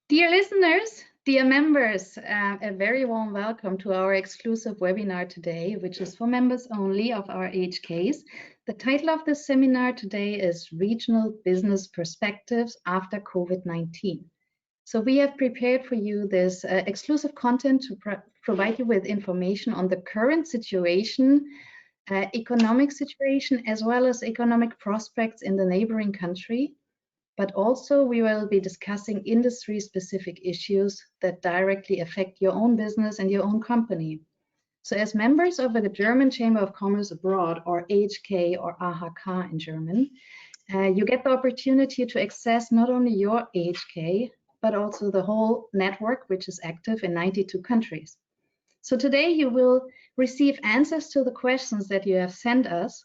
Dear listeners, dear members, a very warm welcome to our exclusive webinar today, which is for members only of our AHKs. The title of this seminar today is Regional Business Perspectives After COVID-19. So we have prepared for you this exclusive content to provide you with information on the current situation, economic situation, as well as economic prospects in the neighboring country. But also we will be discussing industry-specific issues that directly affect your own business and your own company. So as members of the German Chamber of Commerce Abroad, or AHK or AHK in German, you get the opportunity to access not only your AHK, but also the whole network, which is active in 92 countries. So today you will receive answers to the questions that you have sent us,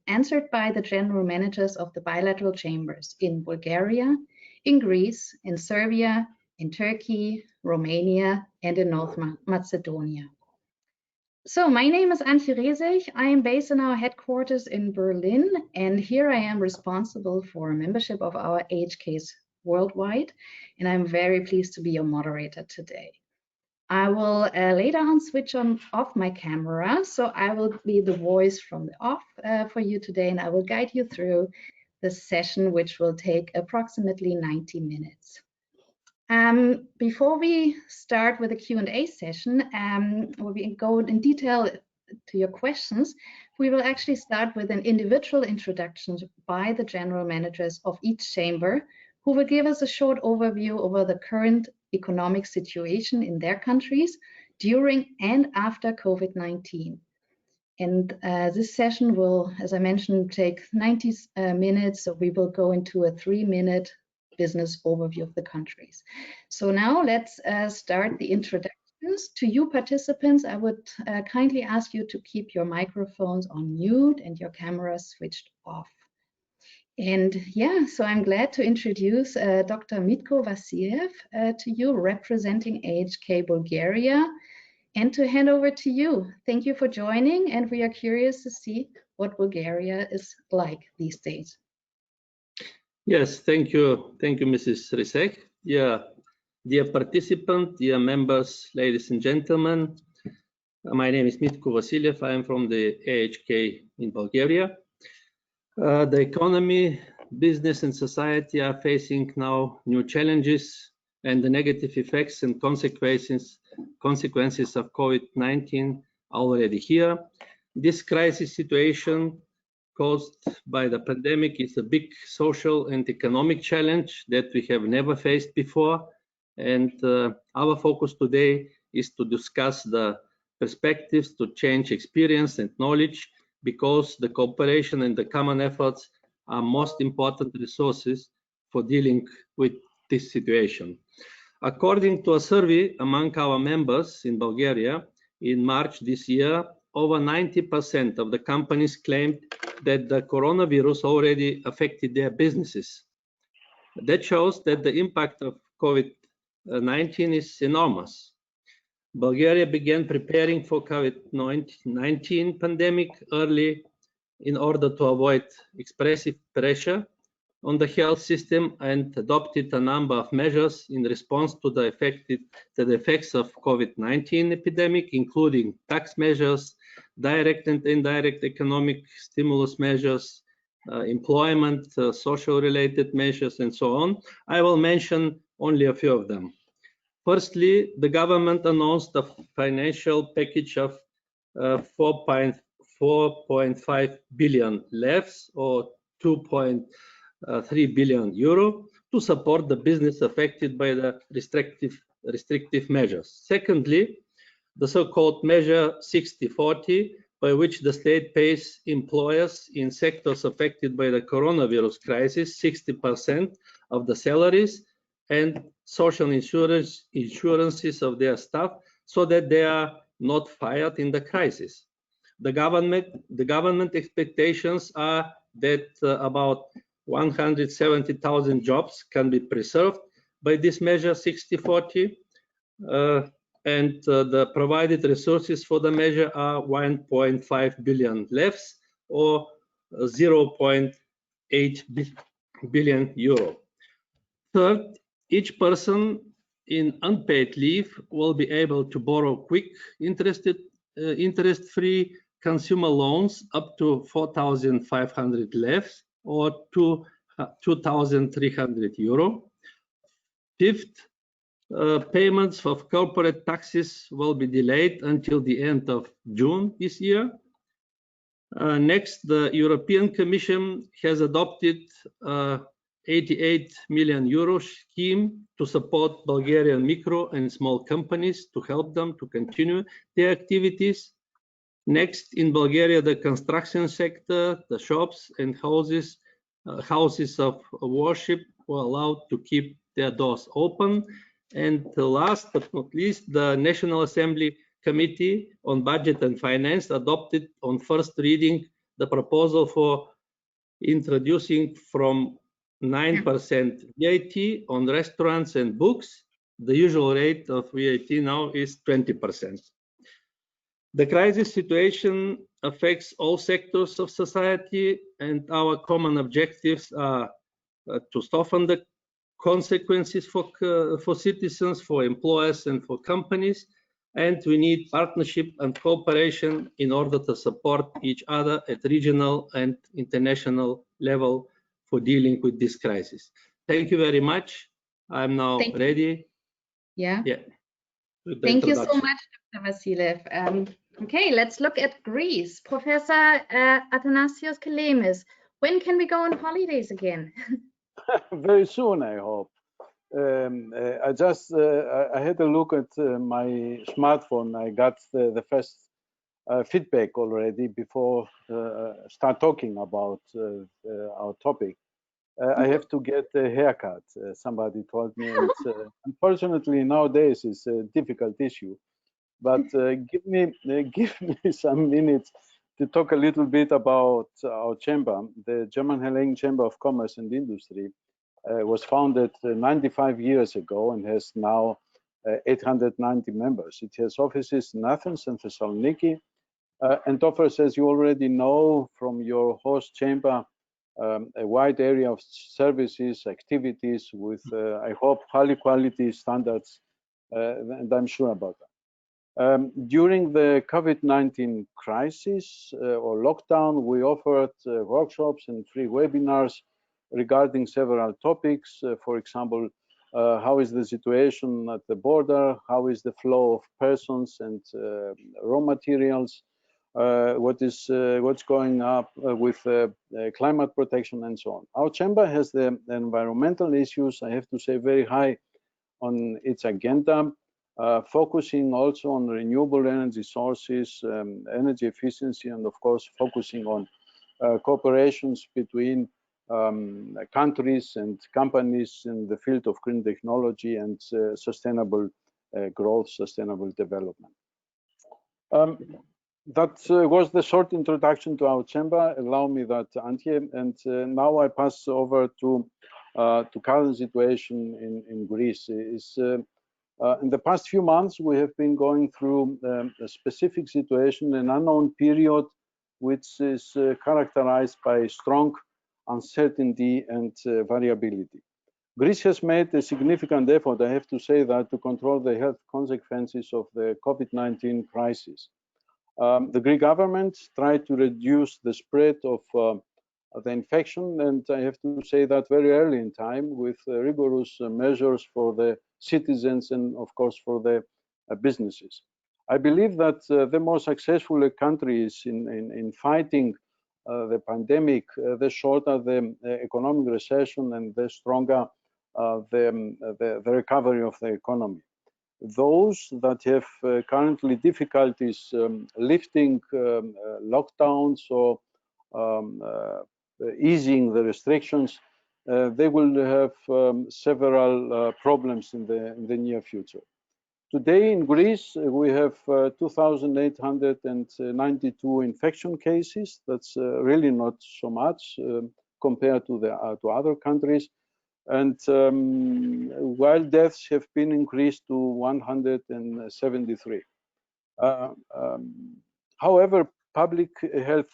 answered by the general managers of the bilateral chambers in Bulgaria, in Greece, in Serbia, in Turkey, Romania, and in Nordmacedonia. So my name is Antje Resig. I am based in our headquarters in Berlin, and here I am responsible for membership of our AHKs worldwide, and I'm very pleased to be your moderator today. I will later on switch off my camera, so I will be the voice from the off for you today, and I will guide you through the session, which will take approximately 90 minutes. Before we start with the Q&A session, where we go in detail to your questions, we will actually start with an individual introduction by the general managers of each chamber, who will give us a short overview over the current economic situation in their countries during and after COVID-19. And this session will, as I mentioned, take 90 minutes, so we will go into a 3-minute business overview of the countries. So now let's start the introductions. To you participants, I would kindly ask you to keep your microphones on mute and your cameras switched off. And yeah, so I'm glad to introduce Dr. Mitko Vasiljev to you, representing AHK Bulgaria, and to hand over to you. Thank you for joining, and we are curious to see what Bulgaria is like these days. Yes, thank you, Mrs. Resig. Yeah, dear participants, dear members, ladies and gentlemen, my name is Mitko Vasiljev. I am from the AHK in Bulgaria. The economy, business and society are facing now new challenges, and the negative effects and consequences of COVID-19 are already here. This crisis situation caused by the pandemic is a big social and economic challenge that we have never faced before. And our focus today is to discuss the perspectives to change experience and knowledge, because the cooperation and the common efforts are most important resources for dealing with this situation. According to a survey among our members in Bulgaria in March this year, over 90% of the companies claimed that the coronavirus already affected their businesses. That shows that the impact of COVID-19 is enormous. Bulgaria began preparing for COVID-19 pandemic early in order to avoid excessive pressure on the health system, and adopted a number of measures in response to the effects of COVID-19 epidemic, including tax measures, direct and indirect economic stimulus measures, employment, social-related measures, and so on. I will mention only a few of them. Firstly, the government announced a financial package of 4.5 billion levs, or 2.3 billion euro, to support the business affected by the restrictive measures. Secondly, the so-called measure 60-40, by which the state pays employers in sectors affected by the coronavirus crisis 60% of the salaries and social insurances of their staff, so that they are not fired in the crisis. The government expectations are that about 170,000 jobs can be preserved by this measure 60-40, and the provided resources for the measure are 1.5 billion levs, or 0.8 billion euro. Third, Each person in unpaid leave will be able to borrow quick interest-free consumer loans up to 4,500 levs or 2,300 euro. Fifth, payments of corporate taxes will be delayed until the end of June this year. Next, the European Commission has adopted 88 million euro scheme to support Bulgarian micro and small companies to help them to continue their activities. Next, in Bulgaria, the construction sector, the shops and houses of worship were allowed to keep their doors open. And last but not least, the National Assembly Committee on Budget and Finance adopted on first reading the proposal for introducing from 9% VAT on restaurants and books. The usual rate of VAT now is 20%. The crisis situation affects all sectors of society, and our common objectives are to soften the consequences for citizens, for employers, and for companies. And we need partnership and cooperation in order to support each other at regional and international level for dealing with this crisis. Thank you very much. I'm now ready. Yeah. Thank you so much, Dr. Vasiliev. Okay, let's look at Greece. Professor Athanasios Kelemis, when can we go on holidays again? Very soon, I hope. I had a look at my smartphone. I got the first feedback already before start talking about our topic. I have to get a haircut, somebody told me. And, unfortunately, nowadays it's a difficult issue. But give me some minutes to talk a little bit about our chamber. The German Hellenic Chamber of Commerce and Industry was founded 95 years ago and has now 890 members. It has offices in Athens and Thessaloniki and offers, as you already know from your host chamber, a wide area of services, activities with, I hope, high quality standards, and I'm sure about that. During the COVID-19 crisis or lockdown, we offered workshops and free webinars regarding several topics. For example, how is the situation at the border? How is the flow of persons and raw materials? What's going up with climate protection and so on. Our chamber has the environmental issues, I have to say, very high on its agenda, focusing also on renewable energy sources, energy efficiency, and of course focusing on cooperations between countries and companies in the field of green technology and sustainable growth, sustainable development. That was the short introduction to our chamber. Allow me that, Antje, and now I pass over to current situation in Greece. In the past few months, we have been going through a specific situation, an unknown period, which is characterized by strong uncertainty and variability. Greece has made a significant effort, I have to say that, to control the health consequences of the COVID-19 crisis. The Greek government tried to reduce the spread of the infection, and I have to say that very early in time with rigorous measures for the citizens and of course for the businesses. I believe that the more successful a country is in fighting the pandemic, the shorter the economic recession and the stronger the recovery of the economy. Those that have currently difficulties lifting lockdowns or easing the restrictions, they will have several problems in the near future. Today in Greece, we have 2,892 infection cases. That's really not so much compared to other countries. And while deaths have been increased to 173. However, public health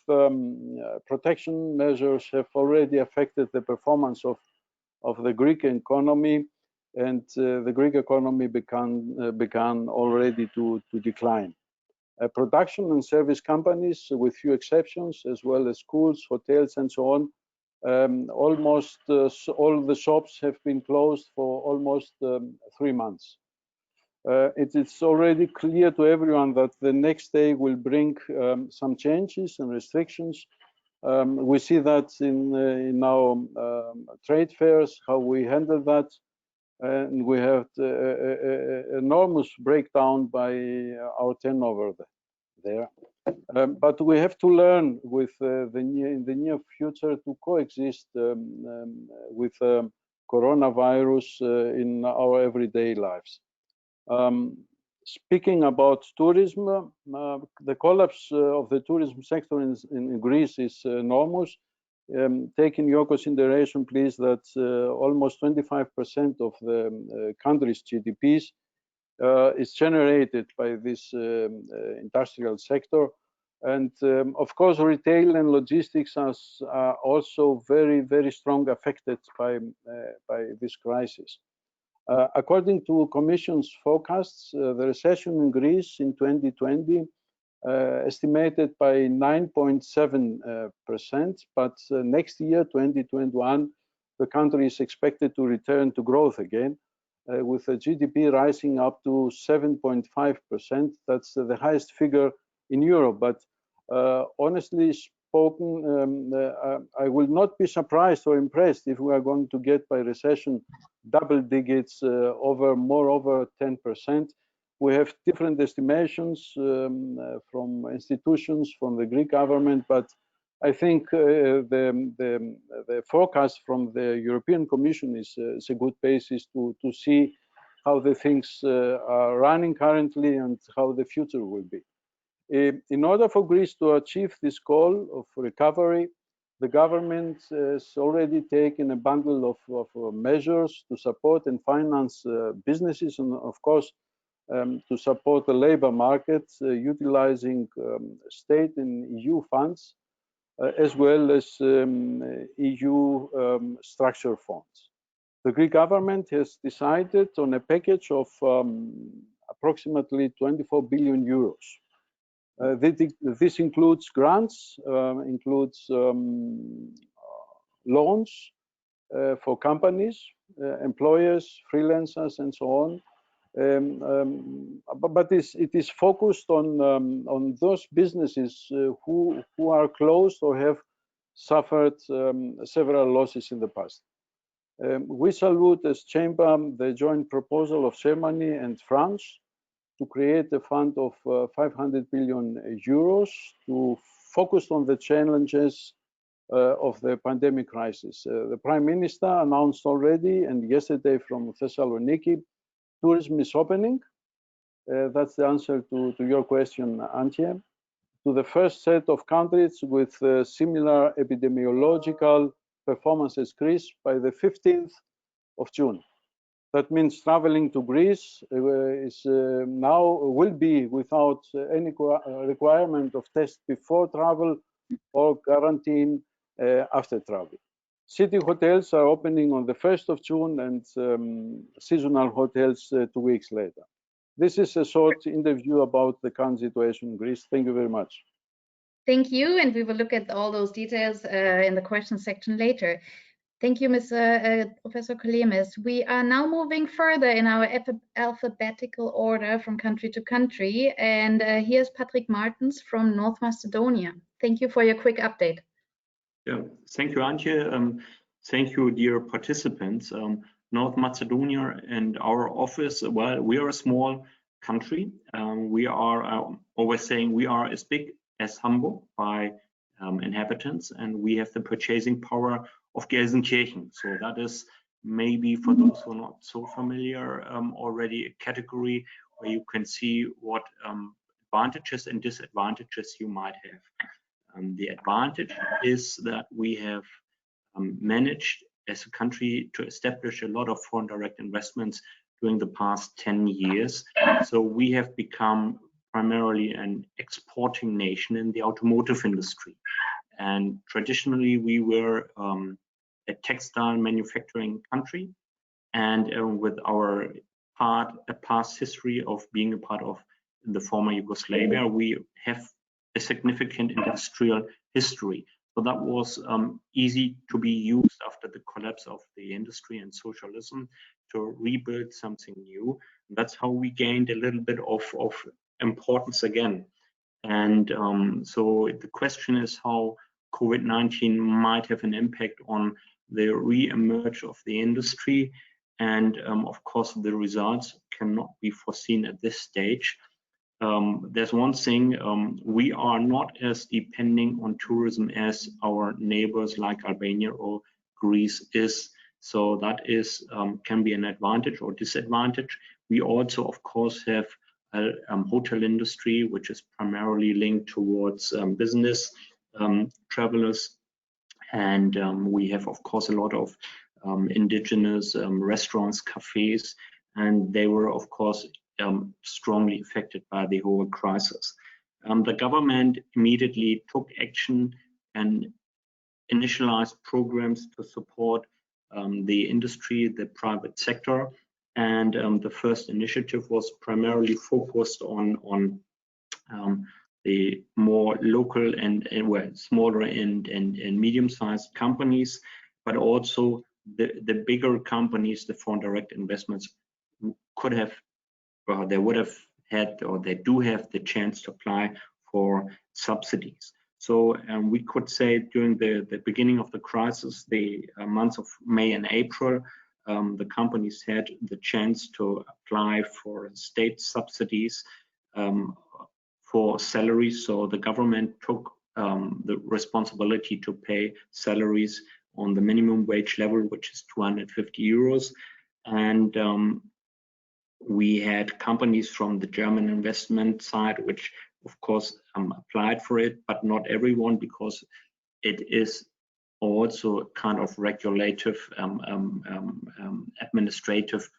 protection measures have already affected the performance of the Greek economy. and the Greek economy began already to decline. Production and service companies, with few exceptions, as well as schools, hotels, and so on, almost all the shops have been closed for almost 3 months. It's already clear to everyone that the next day will bring some changes and restrictions. We see that in our trade fairs, how we handle that, and we have enormous breakdown by our turnover there. But we have to learn with in the near future to coexist with coronavirus in our everyday lives. Speaking about tourism, the collapse of the tourism sector in Greece is enormous. Take in your consideration, please, that almost 25% of the country's GDPs is generated by this industrial sector. And of course, retail and logistics are also very, very strong affected by this crisis. According to Commission's forecasts, the recession in Greece in 2020 estimated by 9.7%, but next year, 2021, the country is expected to return to growth again, with the GDP rising up to 7.5%. That's the highest figure in Europe. But honestly spoken, I will not be surprised or impressed if we are going to get by recession double digits, more over 10%. We have different estimations from institutions, from the Greek government, but I think the forecast from the European Commission is a good basis to see how the things are running currently and how the future will be. In order for Greece to achieve this goal of recovery, the government has already taken a bundle of measures to support and finance businesses, and of course, to support the labor market, utilizing state and EU funds, as well as EU structure funds. The Greek government has decided on a package of approximately 24 billion euros. This includes grants, includes loans for companies, employers, freelancers, and so on. But it is focused on those businesses who are closed or have suffered several losses in the past. We salute as Chamber the joint proposal of Germany and France to create a fund of 500 billion euros to focus on the challenges of the pandemic crisis. The Prime Minister announced already, and yesterday from Thessaloniki, tourism is opening. That's the answer to your question, Antje. To the first set of countries with similar epidemiological performance as Greece by the 15th of June. That means traveling to Greece will be without any requirement of test before travel or quarantine after travel. City hotels are opening on the 1st of June and seasonal hotels 2 weeks later. This is a short interview about the current situation in Greece. Thank you very much. Thank you, and we will look at all those details in the question section later. Thank you, Professor Kolemis. We are now moving further in our alphabetical order from country to country, and here's Patrick Martens from North Macedonia. Thank you for your quick update. Yeah, thank you, Antje. Thank you, dear participants. North Macedonia and our office, well, we are a small country. We are always saying we are as big as Hamburg by inhabitants, and we have the purchasing power of Gelsenkirchen. So that is maybe, for those who are not so familiar, already a category where you can see what advantages and disadvantages you might have. The advantage is that we have managed as a country to establish a lot of foreign direct investments during the past 10 years. So we have become primarily an exporting nation in the automotive industry. And traditionally, we were a textile manufacturing country. and with our past history of being a part of the former Yugoslavia, we have a significant industrial history. So that was easy to be used after the collapse of the industry and socialism to rebuild something new. That's how we gained a little bit of importance again. And so the question is how COVID-19 might have an impact on the re-emerge of the industry. And of course, the results cannot be foreseen at this stage. There's one thing, we are not as depending on tourism as our neighbors like Albania or Greece is. So that is can be an advantage or disadvantage. We also, of course, have a hotel industry, which is primarily linked towards business travelers. And we have, of course, a lot of indigenous restaurants, cafes, and they were, of course, strongly affected by the whole crisis. The government immediately took action and initialized programs to support the industry, the private sector, and the first initiative was primarily focused on the more local and well, smaller and medium-sized companies, but also the bigger companies, the foreign direct investments could have, they would have had, or they do have the chance to apply for subsidies. So we could say during the beginning of the crisis, the months of May and April, the companies had the chance to apply for state subsidies for salaries. So the government took the responsibility to pay salaries on the minimum wage level, which is 250 euros. And we had companies from the German investment side, which of course applied for it, but not everyone, because it is also kind of regulative, administrative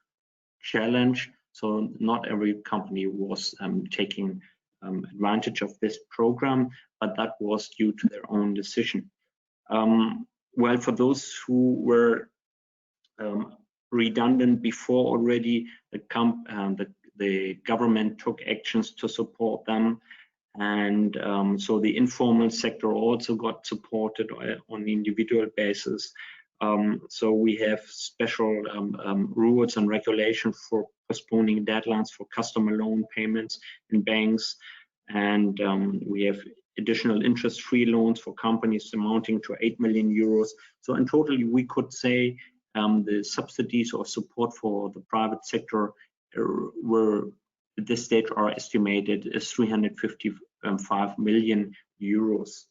challenge. So not every company was taking advantage of this program, but that was due to their own decision. Well, for those who were redundant before already, the government took actions to support them. And so the informal sector also got supported on the individual basis. So we have special rules and regulations for postponing deadlines for customer loan payments in banks. And we have additional interest-free loans for companies amounting to 8 million euros. So in total, we could say the subsidies or support for the private sector were at this stage are estimated as 355 million euros.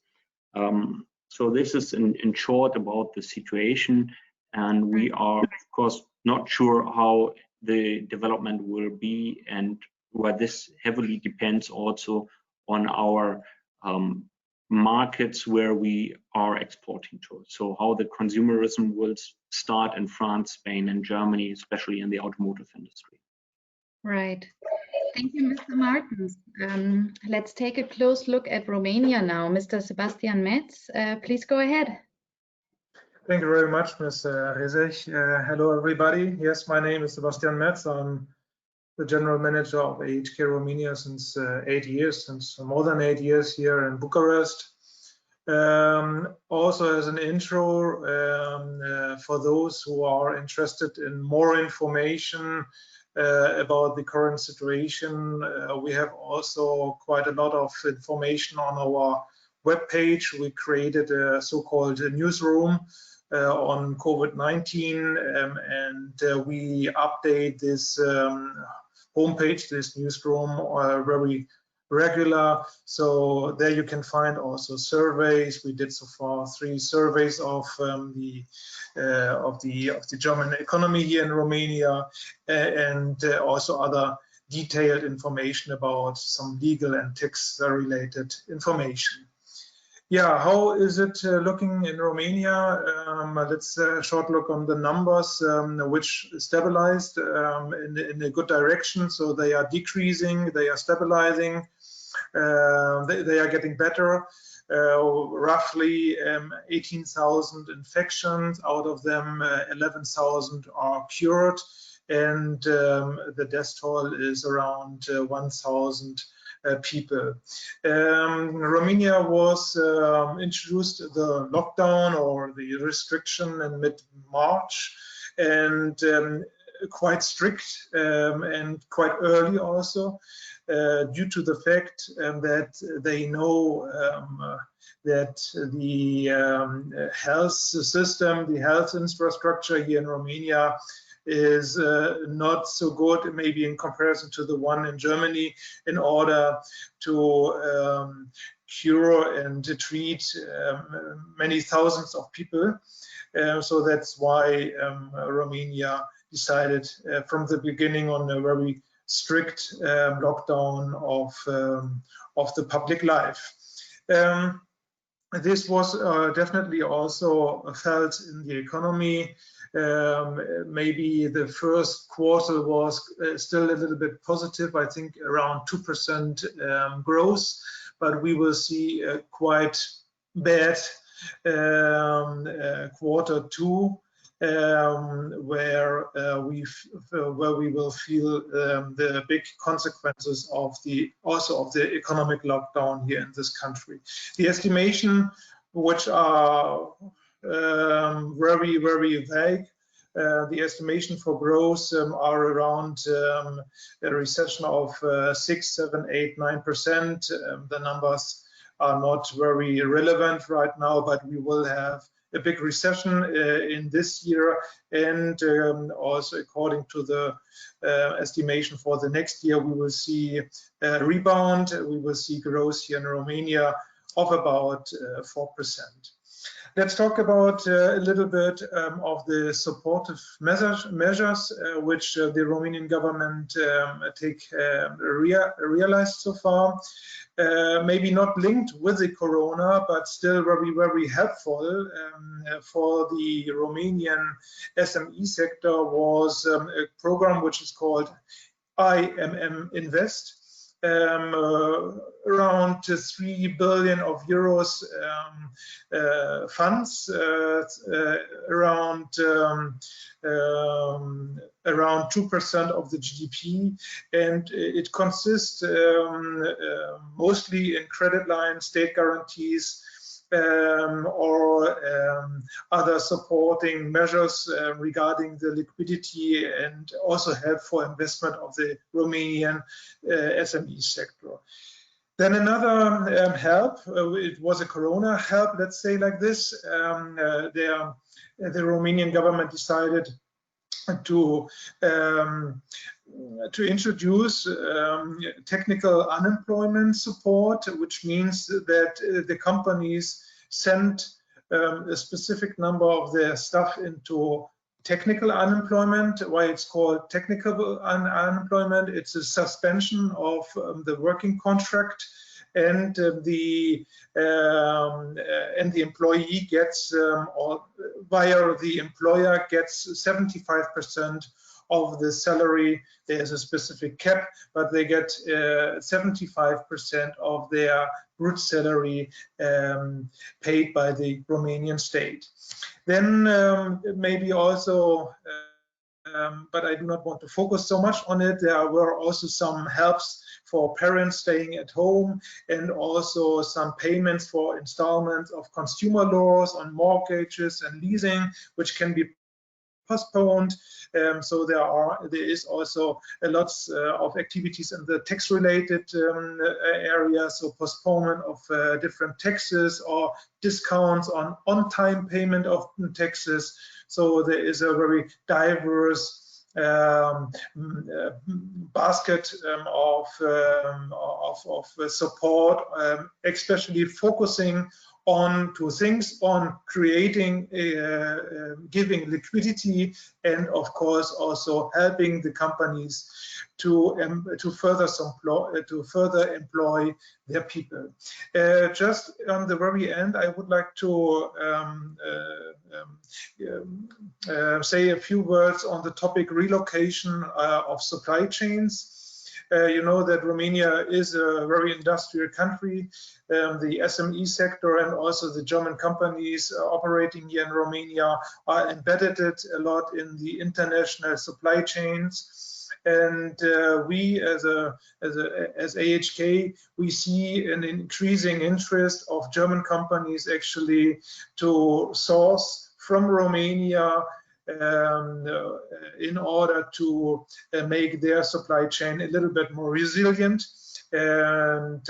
So this is in short about the situation, and we are of course not sure how the development will be, and where this heavily depends also on our markets where we are exporting to. So how the consumerism will start in France, Spain, and Germany, especially in the automotive industry. Right. Thank you, Mr. Martens. Let's take a close look at Romania now. Mr. Sebastian Metz, please go ahead. Thank you very much, Ms. Rezech. Hello, everybody. Yes, my name is Sebastian Metz. I'm the general manager of AHK Romania since 8 years, since more than 8 years here in Bucharest. Also, as an intro, for those who are interested in more information about the current situation, we have also quite a lot of information on our webpage. We created a so-called newsroom on COVID-19, and we update this homepage, this newsroom, very regular. So there you can find also surveys. We did so far 3 surveys of the German economy here in Romania, and also other detailed information about some legal and tax related information. Yeah, how is it looking in Romania? Let's short look on the numbers, which stabilized in a good direction. So they are decreasing, they are stabilizing, they are getting better. roughly 18,000 infections. Out of them, 11,000 are cured, and the death toll is around 1,000 people. Romania was introduced the lockdown or the restriction in mid-March, and quite strict and quite early also, due to the fact that they know that the health system, the health infrastructure here in Romania is not so good, maybe in comparison to the one in Germany, in order to cure and to treat many thousands of people. So that's why Romania decided from the beginning on a very strict lockdown of the public life. This was definitely also felt in the economy. Maybe the first quarter was still a little bit positive, I think around 2% growth, but we will see a quite bad quarter two, where we will feel the big consequences of the economic lockdown here in this country. The estimation, which are very vague, the estimation for growth are around a recession of 6, 7, 8, 9%. The numbers are not very relevant right now, but we will have a big recession in this year, and also according to the estimation for the next year, we will see a rebound. We will see growth here in Romania of about 4%. Let's talk about a little bit of the supportive measures which the Romanian government realized so far. Maybe not linked with the corona, but still very helpful for the Romanian SME sector was a program which is called IMM Invest. Around 3 billion of euros funds, around 2% of the GDP, and it consists mostly in credit lines, state guarantees, or other supporting measures regarding the liquidity and also help for investment of the Romanian SME sector. Then another help, it was a corona help, let's say like this. The Romanian government decided to introduce technical unemployment support, which means that the companies send a specific number of their staff into technical unemployment. Why it's called technical unemployment? It's a suspension of the working contract, and the employee gets, or via the employer gets 75% of the salary. There's a specific cap, but they get 75% of their brut salary paid by the Romanian state. Then maybe also, but I do not want to focus so much on it, there were also some helps for parents staying at home, and also some payments for installments of consumer loans on mortgages and leasing, which can be postponed. So there is also a lot of activities in the tax-related area, so postponement of different taxes or discounts on-time payment of taxes. So there is a very diverse basket of support, especially focusing on two things: on creating, giving liquidity, and of course also helping the companies to further employ their people. Just on the very end, I would like to say a few words on the topic relocation of supply chains. You know that Romania is a very industrial country. The SME sector and also the German companies operating here in Romania are embedded a lot in the international supply chains. And we as AHK, we see an increasing interest of German companies actually to source from Romania in order to make their supply chain a little bit more resilient. And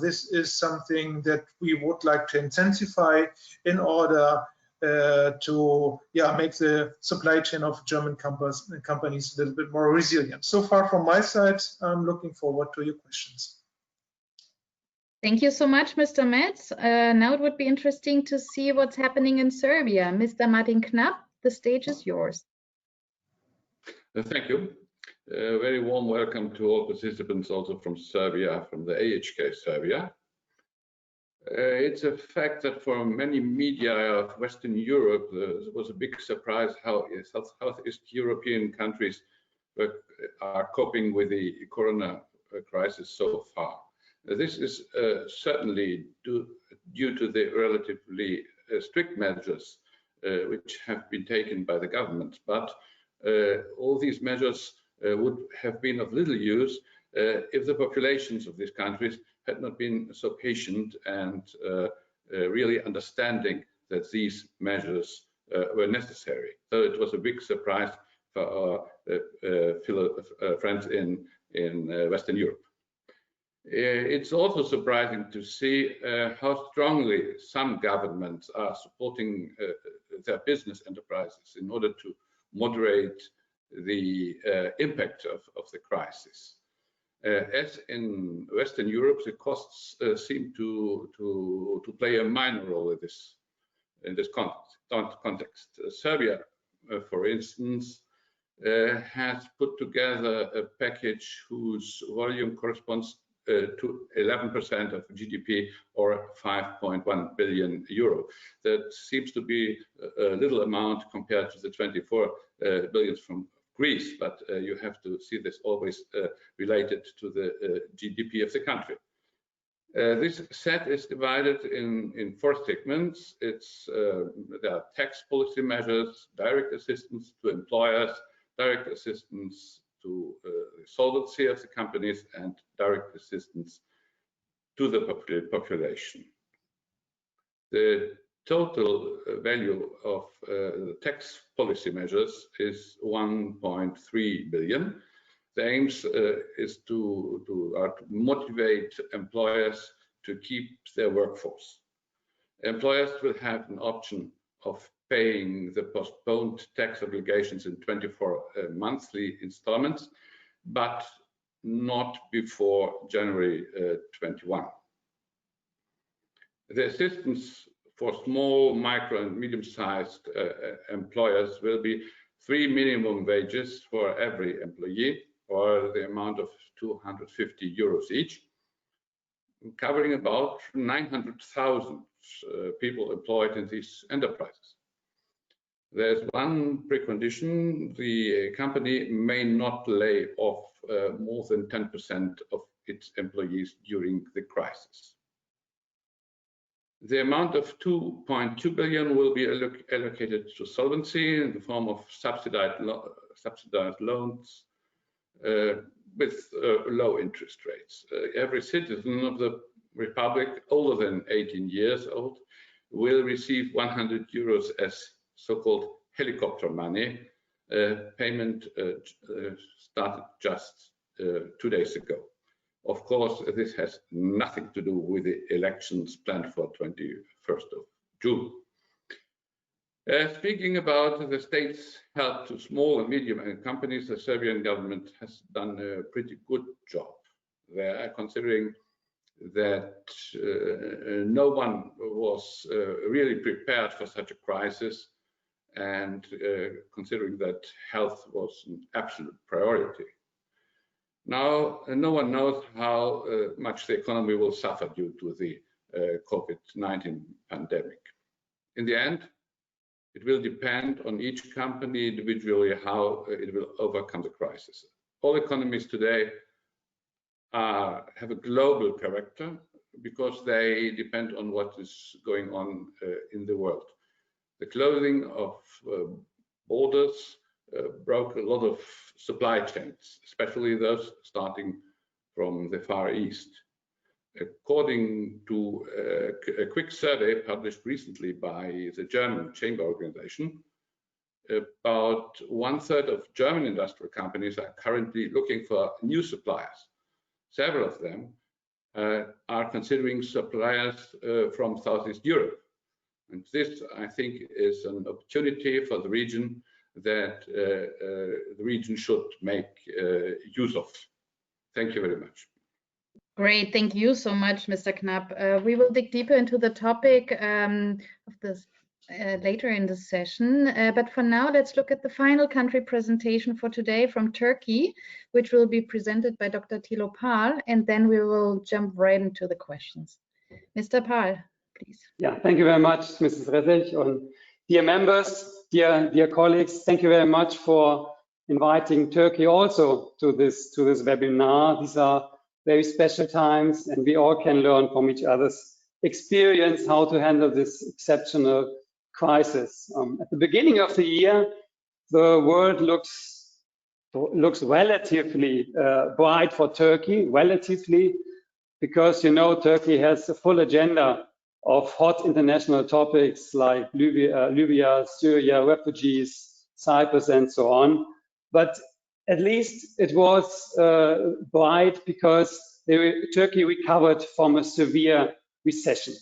this is something that we would like to intensify in order to make the supply chain of German companies a little bit more resilient. So far from my side, I'm looking forward to your questions. Thank you so much, Mr. Metz. Now it would be interesting to see what's happening in Serbia. Mr. Martin Knapp, the stage is yours. Thank you. Very warm welcome to all participants also from Serbia, from the AHK Serbia. It's a fact that for many media of Western Europe, there was a big surprise how Southeast European countries are coping with the corona crisis so far. This is certainly due to the relatively strict measures which have been taken by the government, but all these measures would have been of little use if the populations of these countries had not been so patient and really understanding that these measures were necessary. So it was a big surprise for our friends in Western Europe. It's also surprising to see how strongly some governments are supporting their business enterprises in order to moderate the impact of the crisis. As in Western Europe, the costs seem to play a minor role in this context. Serbia, for instance, has put together a package whose volume corresponds to 11% of GDP, or 5.1 billion euro. That seems to be a little amount compared to the 24 billion from Greece, but you have to see this always related to the GDP of the country. This set is divided in 4 segments. There are tax policy measures, direct assistance to employers, direct assistance to solvency of the companies, and direct assistance to the population. The total value of the tax policy measures is 1.3 billion. The aims is to motivate employers to keep their workforce. Employers will have an option of paying the postponed tax obligations in 24 monthly installments, but not before January 21. The assistance for small, micro, and medium-sized employers will be 3 minimum wages for every employee, or the amount of 250 euros each, covering about 900,000 people employed in these enterprises. There's one precondition: the company may not lay off more than 10% of its employees during the crisis. The amount of 2.2 billion will be allocated to solvency in the form of subsidized loans with low interest rates. Every citizen of the Republic older than 18 years old will receive 100 euros as so-called helicopter money. Payment started just 2 days ago. Of course, this has nothing to do with the elections planned for 21st of June. Speaking about the state's help to small and medium companies, the Serbian government has done a pretty good job there, considering that no one was really prepared for such a crisis, and considering that health was an absolute priority. Now, no one knows how much the economy will suffer due to the COVID-19 pandemic. In the end, it will depend on each company individually how it will overcome the crisis. All economies today have a global character because they depend on what is going on in the world. The closing of borders broke a lot of supply chains, especially those starting from the Far East. According to a quick survey published recently by the German Chamber Organization, about 1/3 of German industrial companies are currently looking for new suppliers. Several of them are considering suppliers from Southeast Europe. And this, I think, is an opportunity for the region that the region should make use of. Thank you very much. Great, thank you so much, Mr. Knapp. We will dig deeper into the topic of this later in the session, but for now, let's look at the final country presentation for today from Turkey, which will be presented by Dr. Thilo Pahl, and then we will jump right into the questions. Mr. Pahl, please. Yeah, thank you very much, Mrs. Resich, and dear members, dear colleagues, thank you very much for inviting Turkey also to this webinar. These are very special times, and we all can learn from each other's experience how to handle this exceptional crisis. At the beginning of the year, the world looks relatively bright for Turkey, relatively, because you know Turkey has a full agenda of hot international topics like Libya, Syria, refugees, Cyprus, and so on. But at least it was bright because Turkey recovered from a severe recession.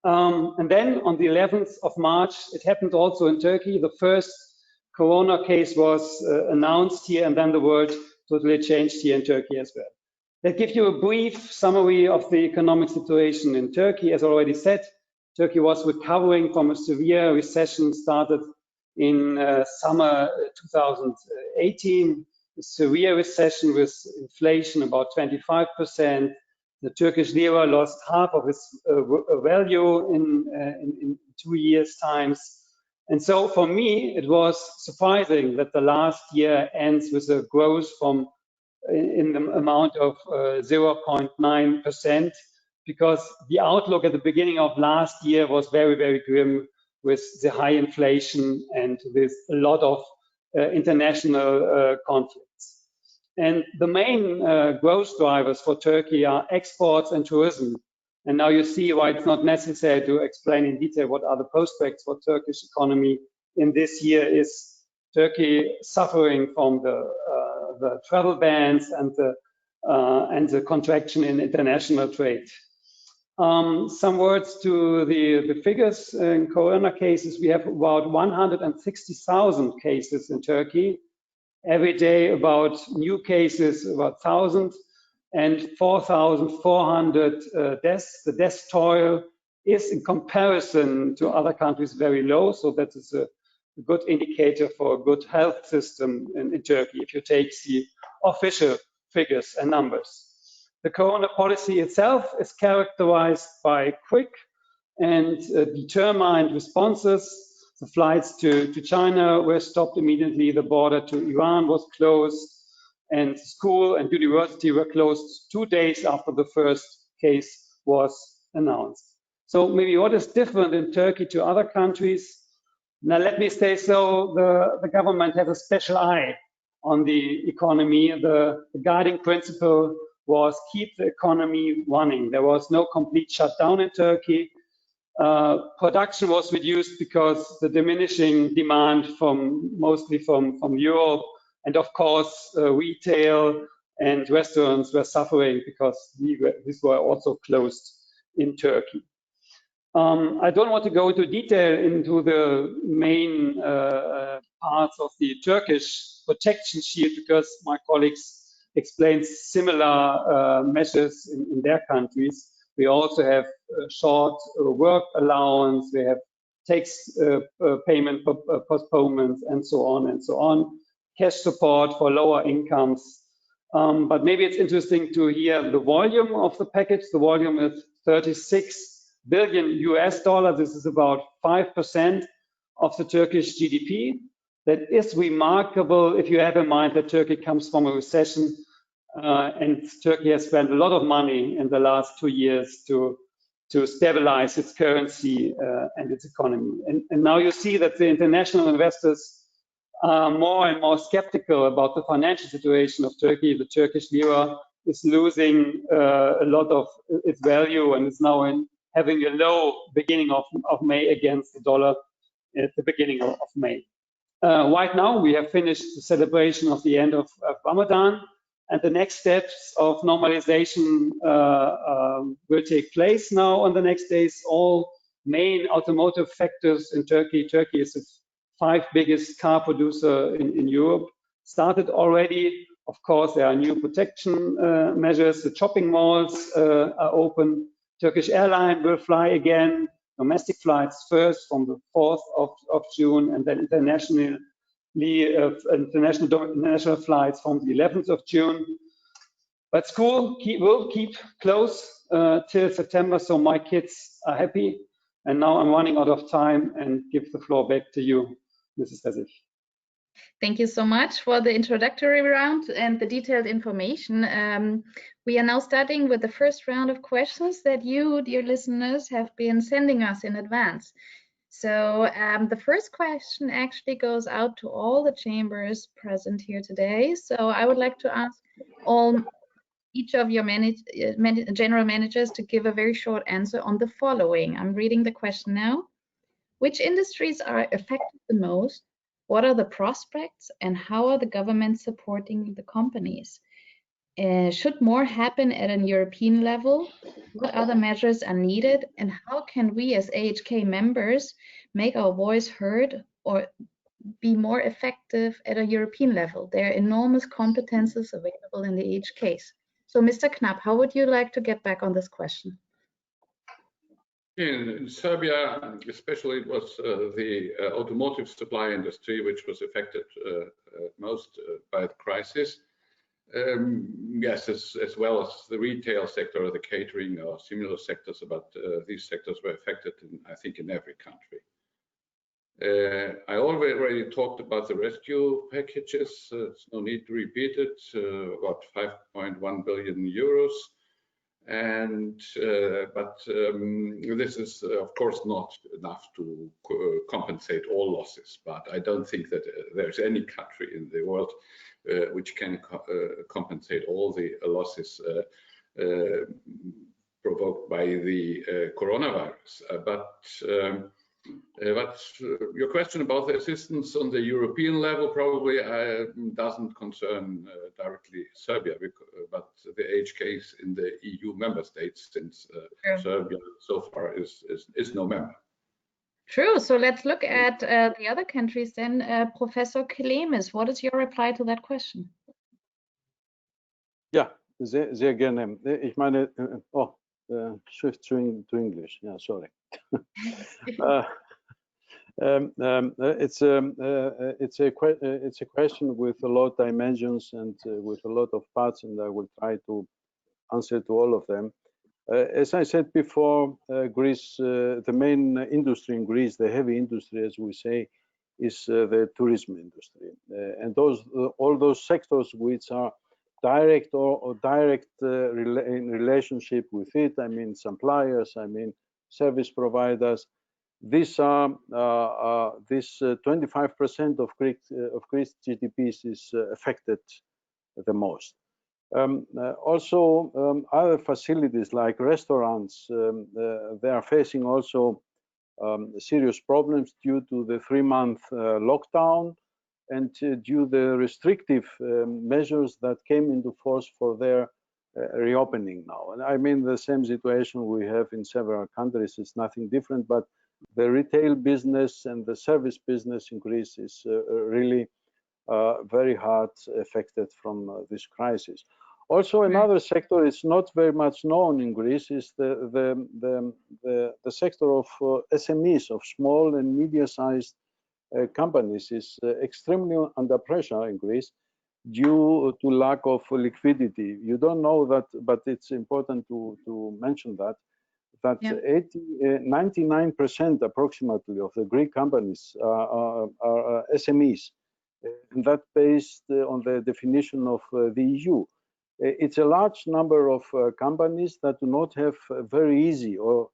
And then on the 11th of March, it happened also in Turkey. The first corona case was announced here, and then the world totally changed here in Turkey as well. That gives you a brief summary of the economic situation in Turkey. As already said, Turkey was recovering from a severe recession started in summer 2018. A severe recession with inflation about 25%. The Turkish lira lost half of its value in 2 years' times. And so for me, it was surprising that the last year ends with a growth in the amount of 0.9%, because the outlook at the beginning of last year was very, very grim with the high inflation and with a lot of international conflicts. And the main growth drivers for Turkey are exports and tourism. And now you see why it's not necessary to explain in detail what are the prospects for Turkish economy in this year. Is Turkey suffering from the travel bans and the contraction in international trade. Some words to the figures. In corona cases, we have about 160,000 cases in Turkey. Every day about new cases, about 1,000, and 4,400 deaths. The death toll is, in comparison to other countries, very low, so that is a good indicator for a good health system in Turkey if you take the official figures and numbers. The corona policy itself is characterized by quick and determined responses. The flights to China were stopped immediately, the border to Iran was closed, and school and university were closed 2 days after the first case was announced. So maybe what is different in Turkey to other countries? Now let me say so, the government has a special eye on the economy. The guiding principle was keep the economy running. There was no complete shutdown in Turkey. Production was reduced because the diminishing demand mostly from Europe, and of course retail and restaurants were suffering because these were also closed in Turkey. I don't want to go into detail into the main parts of the Turkish protection shield because my colleagues explained similar measures in their countries. We also have short work allowance, we have tax payment postponements, and so on and so on. Cash support for lower incomes. But maybe it's interesting to hear the volume of the package. The volume is $36 billion US. This is about 5% of the Turkish GDP. That is remarkable if you have in mind that Turkey comes from a recession. and Turkey has spent a lot of money in the last 2 years to stabilize its currency and its economy. And now you see that the international investors are more and more skeptical about the financial situation of Turkey. The Turkish lira is losing a lot of its value and is now having a low beginning of May against the dollar at the beginning of May. Right now, we have finished the celebration of the end of Ramadan, and the next steps of normalization will take place now on the next days. All main automotive factors in Turkey, Turkey is the 5th biggest car producer in Europe, started already. Of course, there are new protection measures. The shopping malls are open. Turkish airline will fly again. Domestic flights first from the 4th of June, and then international flights from the 11th of June. But school will keep closed till September, so my kids are happy. And now I'm running out of time and give the floor back to you, Mrs. Hessig. Thank you so much for the introductory round and the detailed information. We are now starting with the first round of questions that you, dear listeners, have been sending us in advance. So the first question actually goes out to all the chambers present here today. So I would like to ask each of your general managers to give a very short answer on the following. I'm reading the question now. Which industries are affected the most? What are the prospects and how are the governments supporting the companies? Should more happen at an European level? What other measures are needed? And how can we as AHK members make our voice heard or be more effective at a European level? There are enormous competences available in the AHKs. So Mr. Knapp, how would you like to get back on this question? In Serbia, especially, it was the automotive supply industry which was affected most by the crisis. Yes, as well as the retail sector, the catering or similar sectors, but these sectors were affected, I think, in every country. I already talked about the rescue packages. There's no need to repeat it. About 5.1 billion euros. And but this is of course not enough to compensate all losses, but I don't think that there's any country in the world which can compensate all the losses provoked by the coronavirus. But your question about the assistance on the European level probably doesn't concern directly Serbia, but the AHKs in the EU member states, since Serbia so far is no member. True. So let's look at the other countries then. Professor Kelemis, what is your reply to that question? Ja, sehr gerne. Ich meine, shift to English. Yeah, sorry. It's a question with a lot of dimensions and with a lot of parts, and I will try to answer to all of them. As I said before, Greece, the main industry in Greece, the heavy industry, as we say, is the tourism industry, and all those sectors which are direct or direct in relationship with it. I mean, suppliers. I mean, service providers. These are this 25% of Greece GDP is affected the most. Also, other facilities like restaurants, they are facing also serious problems due to the 3-month lockdown and due to the restrictive measures that came into force for their reopening now. And I mean, the same situation we have in several countries. It's nothing different, but the retail business and the service business in Greece is really very hard affected from this crisis. Also, another sector is not very much known in Greece is the sector of SMEs, of small and medium-sized companies, is extremely under pressure in Greece due to lack of liquidity. You don't know that, but it's important to mention that 99% approximately of the Greek companies are SMEs, and that based on the definition of the EU. it's a large number of companies that do not have very easy or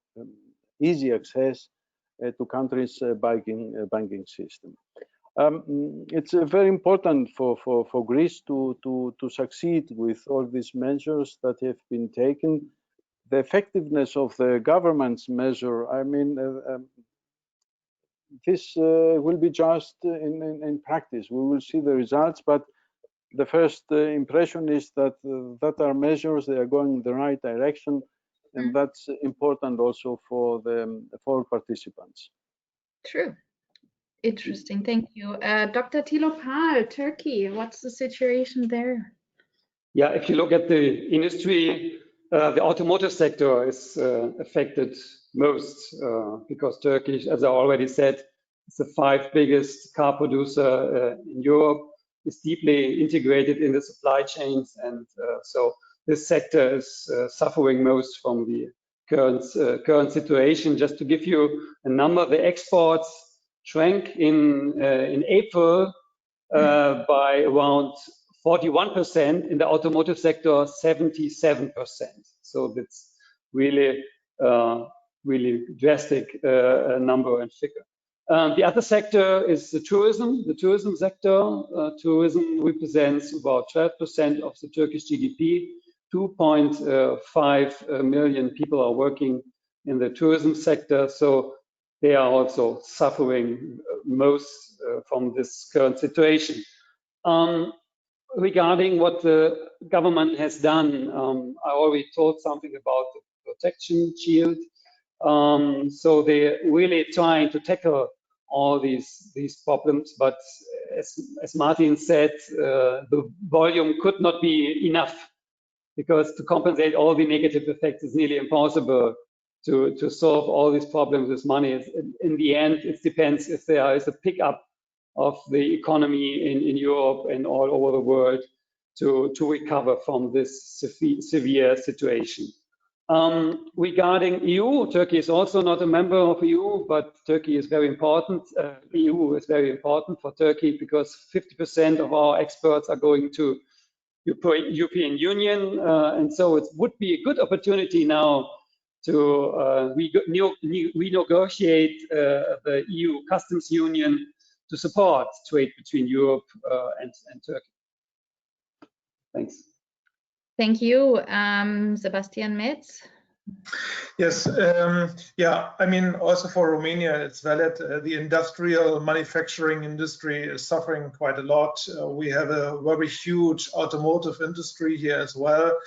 easy access to countries' banking system. It's very important for Greece to succeed with all these measures that have been taken. The effectiveness of the government's measure, I mean, this will be just in practice. We will see the results, but the first impression is that that are measures, they are going in the right direction, and that's important also for participants. True. Interesting, thank you. Dr. Thilo Pahl, Turkey, what's the situation there? Yeah, if you look at the industry, the automotive sector is affected most because Turkey, as I already said, is the 5th biggest car producer in Europe, is deeply integrated in the supply chains, and so this sector is suffering most from the current situation. Just to give you a number, the exports shrank in April by around 41%, in the automotive sector 77%. So that's really really drastic number and figure. The other sector is the tourism sector. Tourism represents about 12% of the Turkish GDP. 2.5 million people are working in the tourism sector, so they are also suffering most from this current situation. Regarding what the government has done, I already told something about the protection shield. So they're really trying to tackle all these problems, but as Martin said, the volume could not be enough, because to compensate all the negative effects is nearly impossible to solve all these problems with money. In the end, it depends if there is a pickup of the economy in Europe and all over the world to recover from this severe situation. Regarding EU, Turkey is also not a member of EU, but Turkey is very important. EU is very important for Turkey because 50% of our exports are going to European Union, and so it would be a good opportunity now to renegotiate the EU customs union to support trade between Europe and Turkey. Thanks. Thank you. Sebastian Metz. Yes, yeah, I mean, also for Romania, it's valid. The industrial manufacturing industry is suffering quite a lot. We have a very huge automotive industry here as well.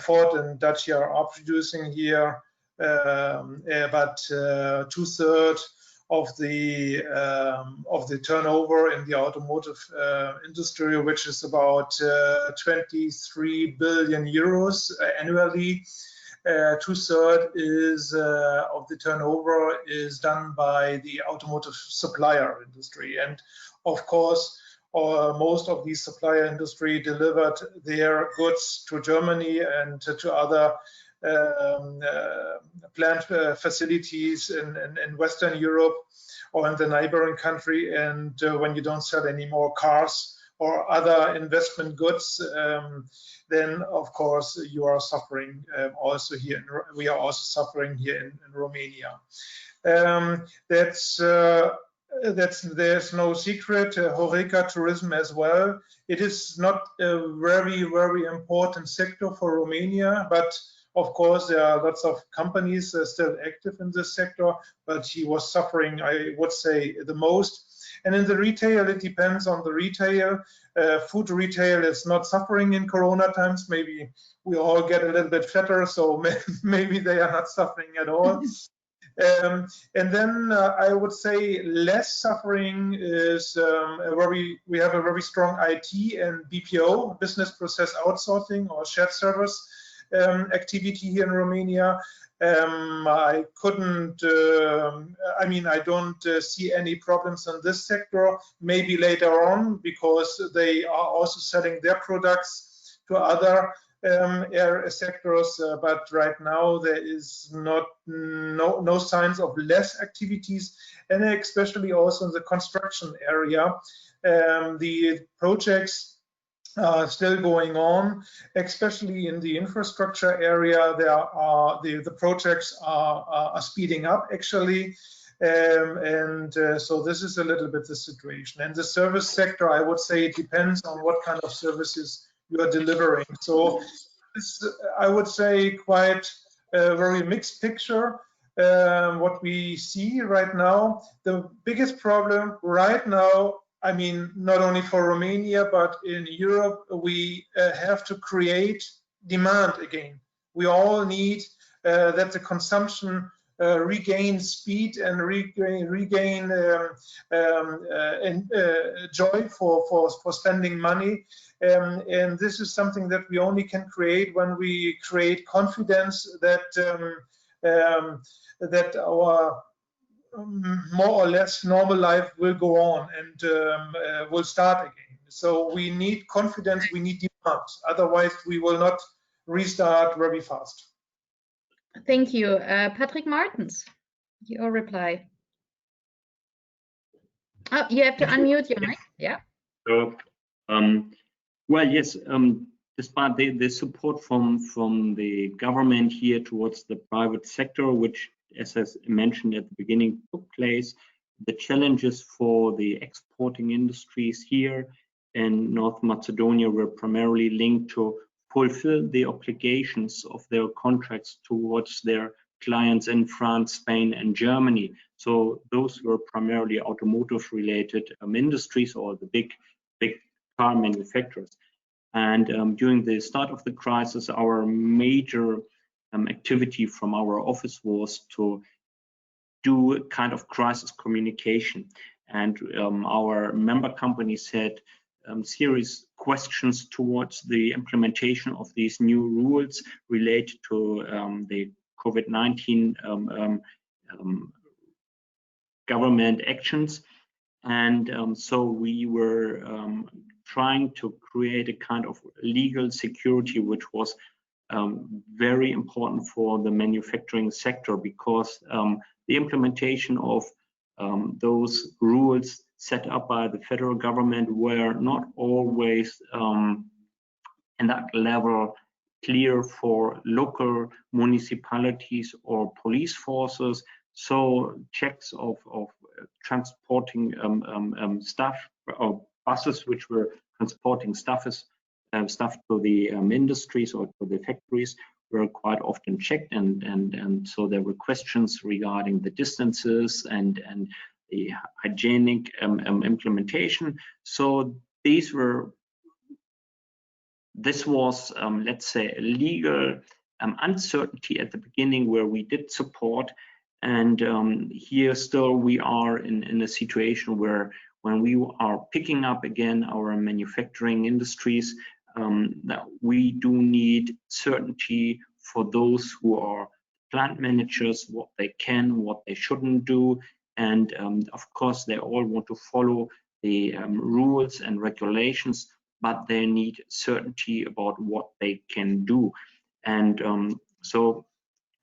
Ford and Dacia are producing here, but 2/3 of the turnover in the automotive industry, which is about 23 billion euros annually. 2/3 is of the turnover is done by the automotive supplier industry, and of course most of these supplier industry delivered their goods to Germany and to other plant facilities in Western Europe or in the neighboring country, and when you don't sell any more cars or other investment goods, then of course you are suffering also here. We are also suffering here in Romania. There's no secret. HoReCa tourism as well. It is not a very important sector for Romania, but of course there are lots of companies still active in this sector, but he was suffering, I would say, the most. And in the retail, it depends on the retail. Food retail is not suffering in Corona times. Maybe we all get a little bit fatter, so maybe they are not suffering at all. And then I would say less suffering is we have a very strong IT and BPO, business process outsourcing or shared service activity here in Romania. I don't see any problems in this sector. Maybe later on, because they are also selling their products to other sectors, but right now there is no signs of less activities, and especially also in the construction area. The projects still going on, especially in the infrastructure area. There are the projects are speeding up actually, so this is a little bit the situation. And the service sector, I would say, it depends on what kind of services you are delivering. So this, I would say, quite a very mixed picture. What we see right now, the biggest problem right now, I mean, not only for Romania, but in Europe, we have to create demand again. We all need that the consumption regain speed and regain joy for spending money. And this is something that we only can create when we create confidence that that our more or less normal life will go on and will start again. So we need confidence, we need demand. Otherwise, we will not restart very fast. Thank you. Patrick Martens, your reply. Oh, you have to unmute your mic. Yeah. So, well, yes, despite the support from the government here towards the private sector, which, as I mentioned at the beginning, took place, the challenges for the exporting industries here in North Macedonia were primarily linked to fulfill the obligations of their contracts towards their clients in France, Spain, and Germany. So those were primarily automotive-related industries, or the big car manufacturers. And during the start of the crisis, our major activity from our office was to do a kind of crisis communication. And our member companies had serious questions towards the implementation of these new rules related to the COVID-19 government actions. And so we were trying to create a kind of legal security, which was very important for the manufacturing sector, because the implementation of those rules set up by the federal government were not always in that level clear for local municipalities or police forces. So checks of transporting stuff, or buses which were transporting stuff to the industries or to the factories, were quite often checked, and so there were questions regarding the distances and the hygienic implementation. So this was, let's say, a legal uncertainty at the beginning, where we did support. And here still we are in a situation where, when we are picking up again our manufacturing industries, that we do need certainty for those who are plant managers, what they can, what they shouldn't do. And of course, they all want to follow the rules and regulations, but they need certainty about what they can do. And so,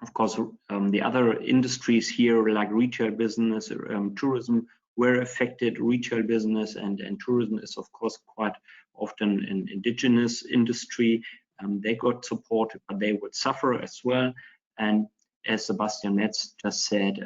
of course, the other industries here, like retail business, tourism, were affected. Retail business and tourism is, of course, quite often an indigenous industry. They got supported, but they would suffer as well. And as Sebastian Metz just said,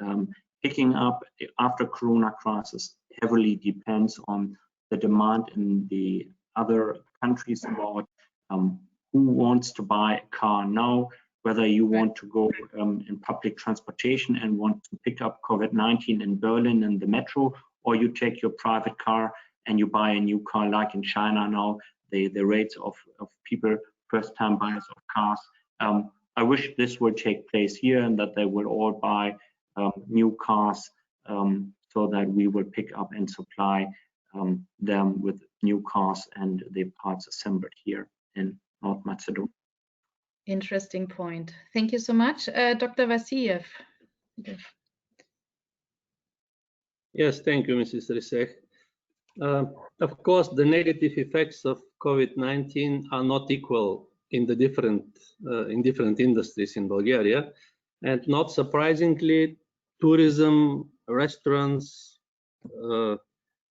picking up after Corona crisis heavily depends on the demand in the other countries about who wants to buy a car now, whether you want to go in public transportation and want to pick up COVID-19 in Berlin in the metro, or you take your private car and you buy a new car, like in China now, the rates of people, first-time buyers of cars. I wish this would take place here, and that they will all buy new cars, so that we will pick up and supply them with new cars and the parts assembled here in North Macedonia. Interesting point. Thank you so much. Dr. Vasiliev. Yes, thank you, Mrs. Risek. Of course, the negative effects of COVID-19 are not equal in the different industries in Bulgaria, and not surprisingly, tourism, restaurants,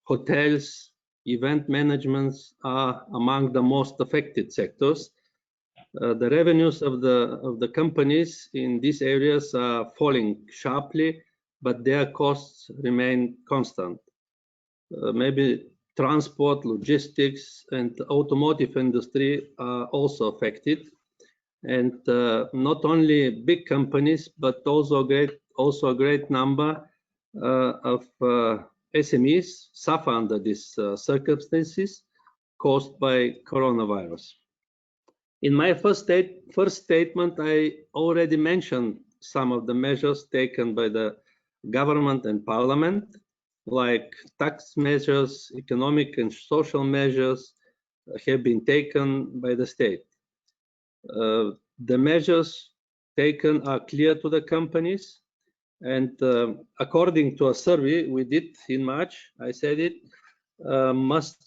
hotels, event managements are among the most affected sectors. The revenues of the companies in these areas are falling sharply, but their costs remain constant. Maybe transport, logistics, and automotive industry are also affected. And not only big companies, but also a great number of SMEs suffer under these circumstances caused by coronavirus. In my first statement, I already mentioned some of the measures taken by the government and parliament, like tax measures, economic and social measures have been taken by the state. The measures taken are clear to the companies, and according to a survey we did in March, I said it, most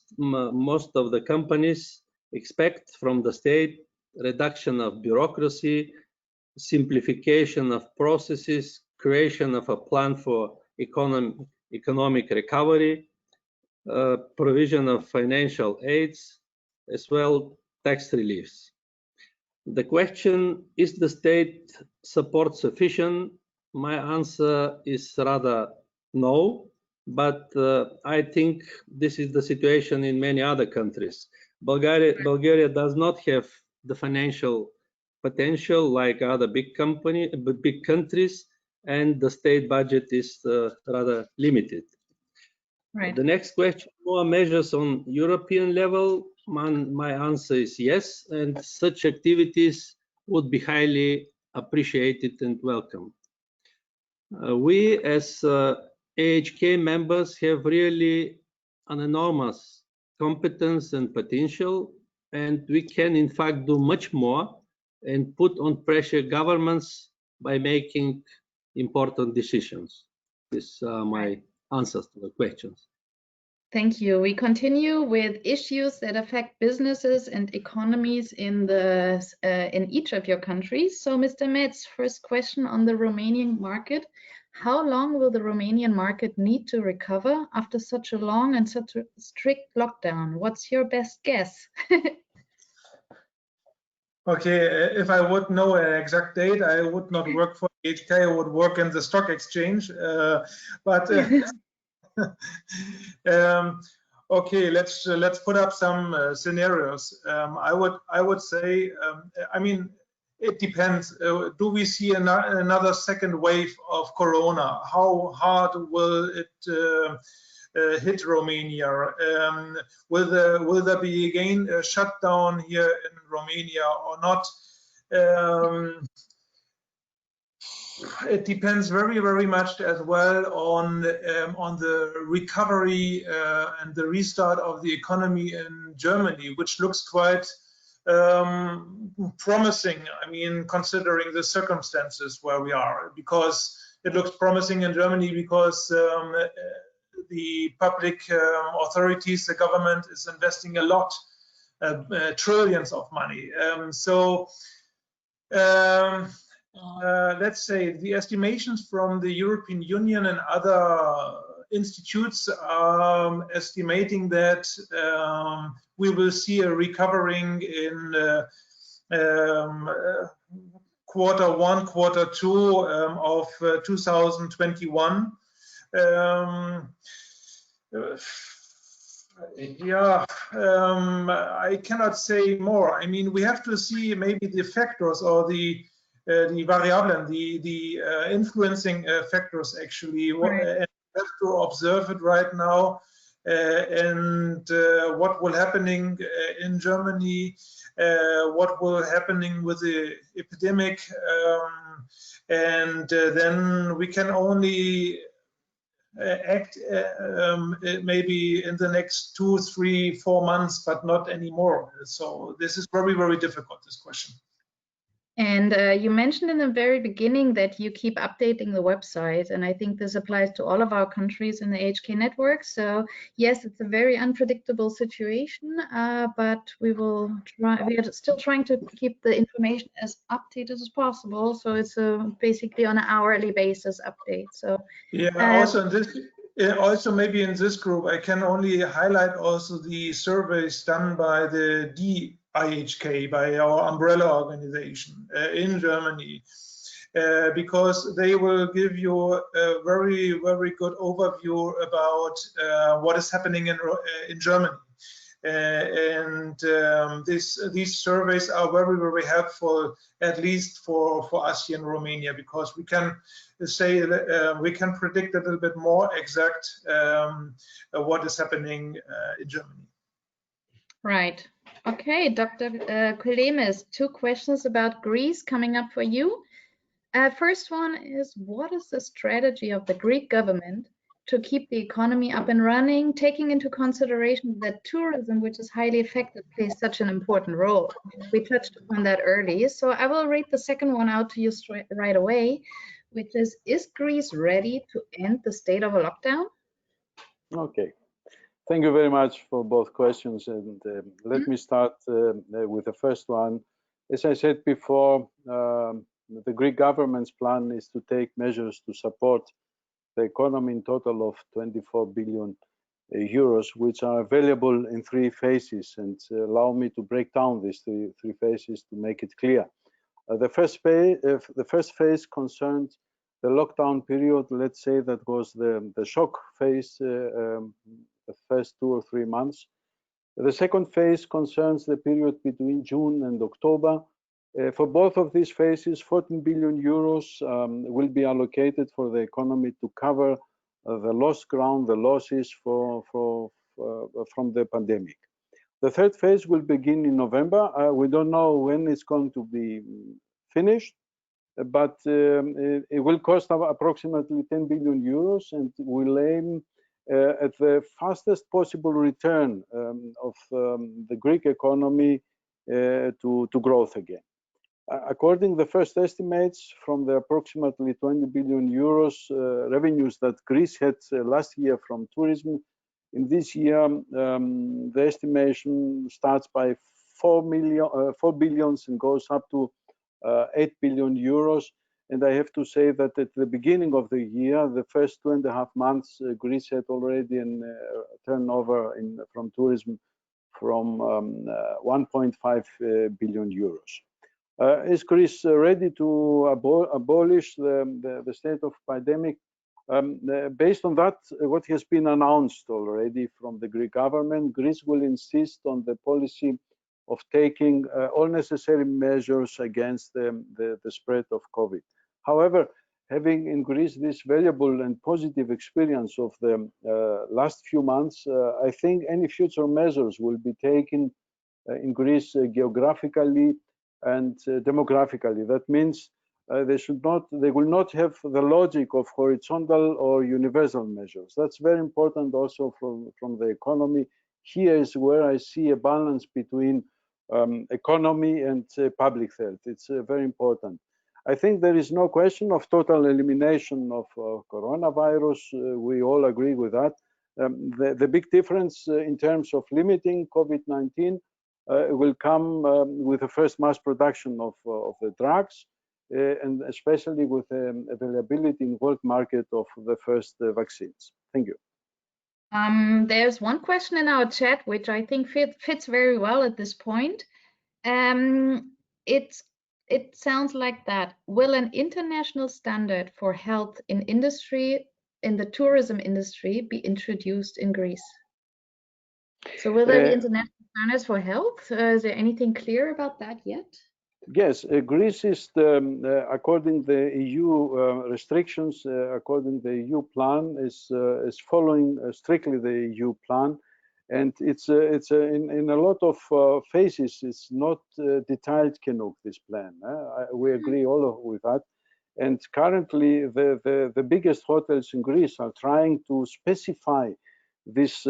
of the companies expect from the state reduction of bureaucracy, simplification of processes, creation of a plan for economic recovery, provision of financial aids, as well tax reliefs. The question, is the state support sufficient? My answer is rather no, but I think this is the situation in many other countries. Bulgaria does not have the financial potential like other big countries, and the state budget is rather limited. Right. The next question, more measures on European level. My answer is yes, and such activities would be highly appreciated and welcome. We as AHK members have really an enormous competence and potential, and we can in fact do much more and put on pressure governments by making important decisions. These are my answers to the questions. Thank you. We continue with issues that affect businesses and economies in each of your countries. So, Mr. Metz, first question on the Romanian market. How long will the Romanian market need to recover after such a long and such a strict lockdown? What's your best guess? Okay, if I would know an exact date, I would not work for AHK, I would work in the stock exchange. Okay, let's put up some scenarios. I would say, I mean, it depends. Do we see another second wave of Corona? How hard will it hit Romania? Will there be again a shutdown here in Romania or not? It depends very, very much as well on the recovery and the restart of the economy in Germany, which looks quite promising. I mean, considering the circumstances where we are, because it looks promising in Germany because the public authorities, the government is investing a lot, trillions of money. Let's say the estimations from the European Union and other institutes are estimating that we will see a recovering in Q1, Q2 of 2021. I cannot say more. I mean, we have to see maybe the factors or the variable, the influencing factors actually. Right. And we have to observe it right now, and what will happening in Germany, what will happening with the epidemic, and then we can only act maybe in the next 2, 3, 4 months, but not anymore. So this is very, very difficult, this question. And you mentioned in the very beginning that you keep updating the website, and I think this applies to all of our countries in the AHK network. So yes, it's a very unpredictable situation, but we will try. We are still trying to keep the information as updated as possible. So it's basically on an hourly basis update. So yeah, also also maybe in this group, I can only highlight also the surveys done by the DAHK, by our umbrella organization in Germany, because they will give you a very, very good overview about what is happening in Germany. These surveys are very, very helpful, at least for us here in Romania, because we can say we can predict a little bit more exact what is happening in Germany. Right. Okay, Dr. Kulemis, 2 questions about Greece coming up for you. First one is, what is the strategy of the Greek government to keep the economy up and running, taking into consideration that tourism, which is highly affected, plays such an important role? We touched upon that early, so I will read the second one out to you right away, which is Greece ready to end the state of a lockdown? Okay. Thank you very much for both questions, and let me start with the first one. As I said before, the Greek government's plan is to take measures to support the economy in total of 24 billion euros, which are available in 3 phases, and allow me to break down these three phases to make it clear. The first phase concerned the lockdown period. Let's say that was the shock phase, the first 2 or 3 months. The second phase concerns the period between June and October. For both of these phases, 14 billion euros will be allocated for the economy to cover the lost ground, the losses from the pandemic. The third phase will begin in November. We don't know when it's going to be finished, but it will cost approximately 10 billion euros and will aim at the fastest possible return of the Greek economy to growth again. According to the first estimates from the approximately 20 billion euros revenues that Greece had last year from tourism, in this year the estimation starts by 4 billion and goes up to 8 billion euros. And I have to say that at the beginning of the year, the first 2.5 months, Greece had already a turnover from tourism from 1.5 billion euros. Is Greece ready to abolish the state of pandemic? Based on that, what has been announced already from the Greek government, Greece will insist on the policy of taking all necessary measures against the spread of COVID. However, having in Greece this valuable and positive experience of the last few months, I think any future measures will be taken in Greece geographically and demographically. That means they will not have the logic of horizontal or universal measures. That's very important also from the economy. Here is where I see a balance between economy and public health. It's very important. I think there is no question of total elimination of coronavirus. We all agree with that. The big difference in terms of limiting COVID-19 will come with the first mass production of the drugs, and especially with the availability in world market of the first vaccines. Thank you. There's one question in our chat which I think fits very well at this point. It sounds like that. Will an international standard for health in the tourism industry be introduced in Greece? So will there be international standards for health? Is there anything clear about that yet? Yes, Greece is, according to the EU restrictions, according to the EU plan, is following strictly the EU plan, and it's in a lot of phases. It's not detailed, this plan. We agree all with that. And currently, the biggest hotels in Greece are trying to specify this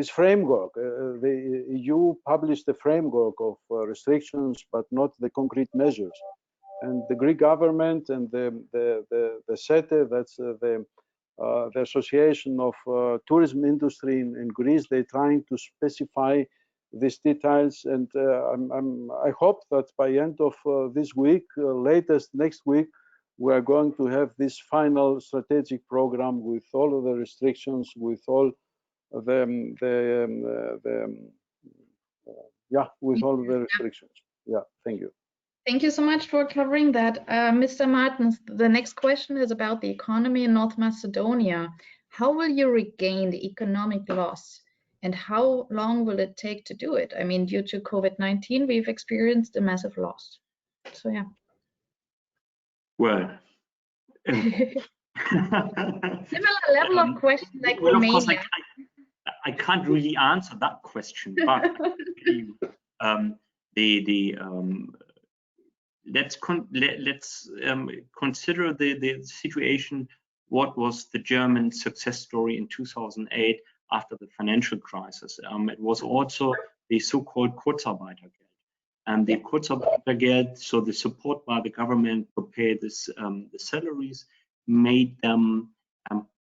framework. The EU published the framework of restrictions, but not the concrete measures. And the Greek government and the SETE, that's the Association of Tourism Industry in Greece, they're trying to specify these details. And I hope that by end of this week, latest next week, we are going to have this final strategic program with all of the restrictions, with all of with all of the restrictions. Yeah, thank you. Thank you so much for covering that. Mr. Martens, the next question is about the economy in North Macedonia. How will you regain the economic loss, and how long will it take to do it? I mean, due to COVID-19, we've experienced a massive loss. So, yeah. Well, similar level of question like well, Romania. of course, I can't really answer that question, but let's consider the situation. What was the German success story in 2008 after the financial crisis? It was also the so-called Kurzarbeitergeld. And the Kurzarbeitergeld, so the support by the government to pay this, the salaries, made them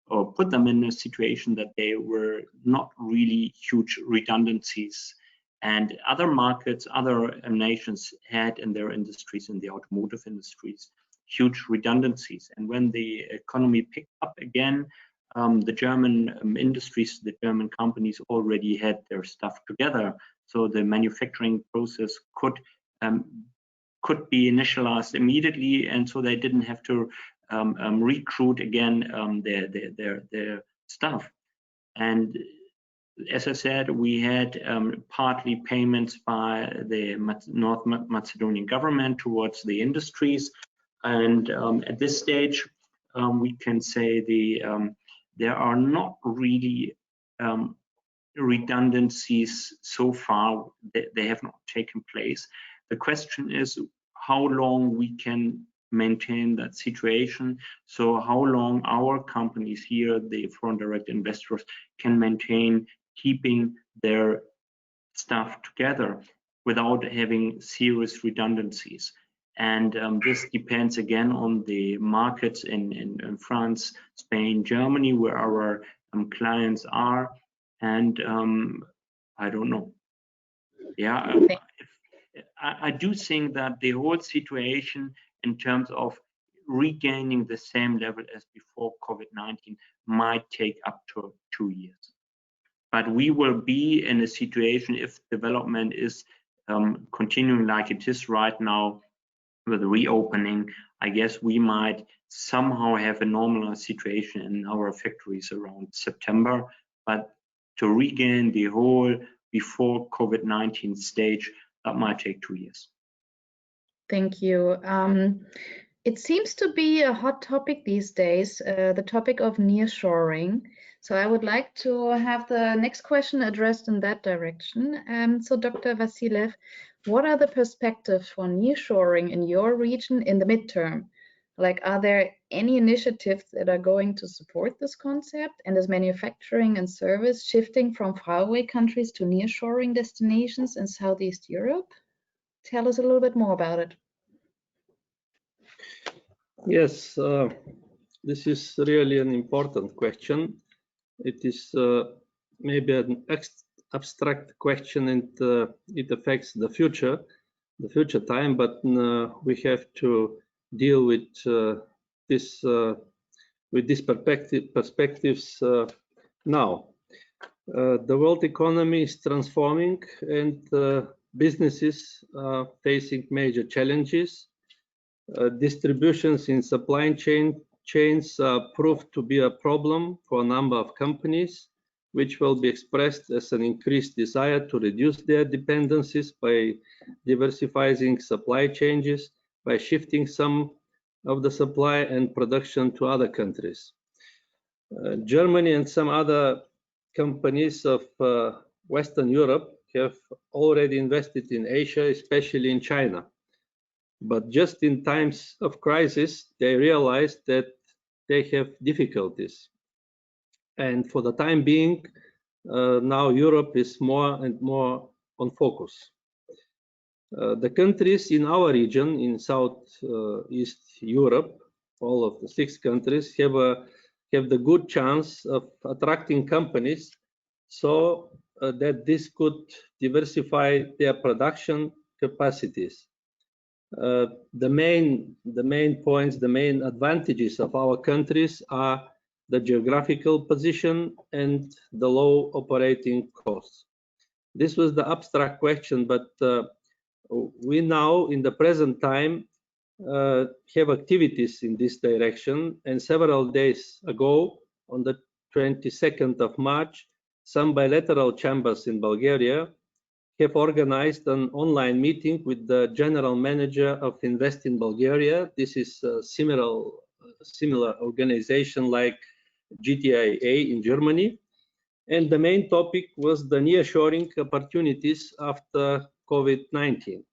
or put them in a situation that they were not really huge redundancies. And other markets, other nations had in their industries, in the automotive industries, huge redundancies. And when the economy picked up again, the German industries, the German companies already had their stuff together. So the manufacturing process could be initialized immediately, and so they didn't have to recruit again their staff. And as I said, we had partly payments by the North Macedonian government towards the industries, and at this stage we can say there are not really redundancies so far. They have not taken place. The question is how long we can maintain that situation. So how long our companies here, the foreign direct investors, can maintain keeping their staff together without having serious redundancies. And this depends again on the markets in France, Spain, Germany, where our clients are. And I don't know. Yeah, I do think that the whole situation in terms of regaining the same level as before COVID-19 might take up to 2 years. But we will be in a situation, if development is continuing like it is right now with the reopening, I guess we might somehow have a normal situation in our factories around September. But to regain the whole before COVID-19 stage, that might take 2 years. Thank you. It seems to be a hot topic these days, the topic of nearshoring. So I would like to have the next question addressed in that direction. So Dr. Vasilev, what are the perspectives for nearshoring in your region in the midterm? Like, are there any initiatives that are going to support this concept? And is manufacturing and service shifting from faraway countries to nearshoring destinations in Southeast Europe? Tell us a little bit more about it. Yes, this is really an important question. It is maybe an abstract question, and it affects the future time, but we have to deal with these perspectives now. The world economy is transforming, and businesses are facing major challenges. Distributions in supply chains proved to be a problem for a number of companies, which will be expressed as an increased desire to reduce their dependencies by diversifying supply chains, by shifting some of the supply and production to other countries. Germany and some other companies of Western Europe have already invested in Asia, especially in China. But just in times of crisis, they realized that they have difficulties. And for the time being, now Europe is more and more on focus. The countries in our region, in Southeast Europe, all of the 6 countries have the good chance of attracting companies, so that this could diversify their production capacities. The main points, the main advantages of our countries are the geographical position and the low operating costs. This was the abstract question, but we now, in the present time, have activities in this direction. And several days ago, on the 22nd of March, some bilateral chambers in Bulgaria have organized an online meeting with the general manager of Invest in Bulgaria. This is a similar organization like GTIA in Germany. And the main topic was the nearshoring opportunities after COVID-19.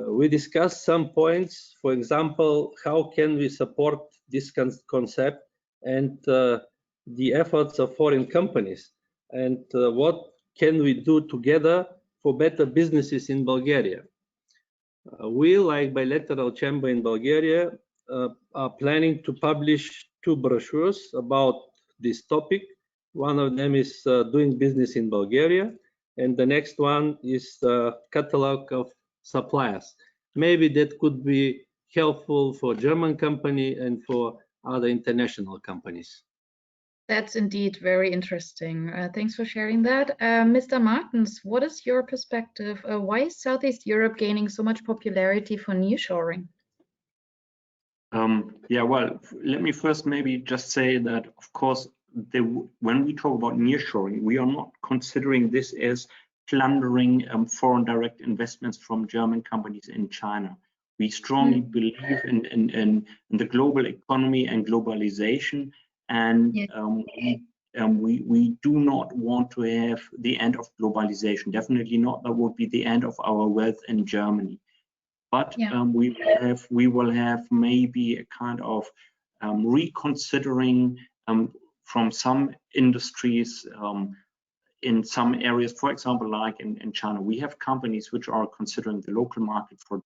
We discussed some points, for example, how can we support this concept and the efforts of foreign companies, and what can we do together for better businesses in Bulgaria. We, like Bilateral Chamber in Bulgaria, are planning to publish 2 brochures about this topic. One of them is doing business in Bulgaria, and the next one is the catalog of suppliers. Maybe that could be helpful for German company and for other international companies. That's indeed very interesting. Thanks for sharing that. Mr. Martens, what is your perspective? Why is Southeast Europe gaining so much popularity for nearshoring? Yeah, well, let me first maybe just say that, of course, when we talk about nearshoring, we are not considering this as plundering foreign direct investments from German companies in China. We strongly believe in the global economy and globalization, and we do not want to have the end of globalization. Definitely not. That would be the end of our wealth in Germany. But we will have maybe a kind of reconsidering from some industries in some areas. For example, like in China, we have companies which are considering the local market for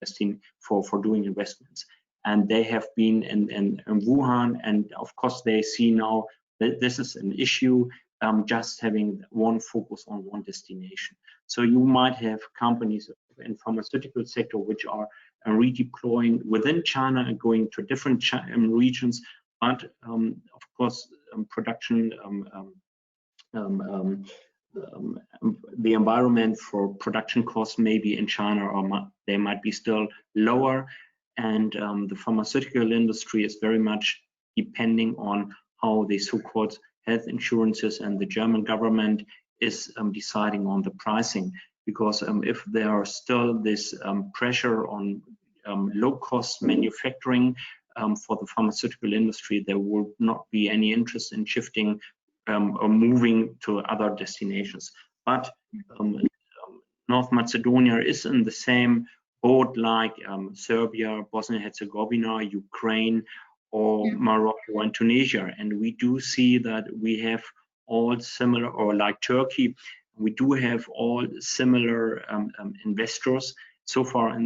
doing investments, and they have been in Wuhan, and of course they see now that this is an issue, just having one focus on one destination. So you might have companies in pharmaceutical sector which are redeploying within China and going to different regions, but of course production the environment for production costs maybe in China, or they might be still lower, and the pharmaceutical industry is very much depending on how the so-called health insurances and the German government is deciding on the pricing, because if there are still this pressure on low-cost manufacturing for the pharmaceutical industry, there will not be any interest in shifting or moving to other destinations. But North Macedonia is in the same boat like Serbia, Bosnia-Herzegovina, Ukraine, or Morocco and Tunisia. And we do see that we have all similar, or like Turkey, we do have all similar investors so far,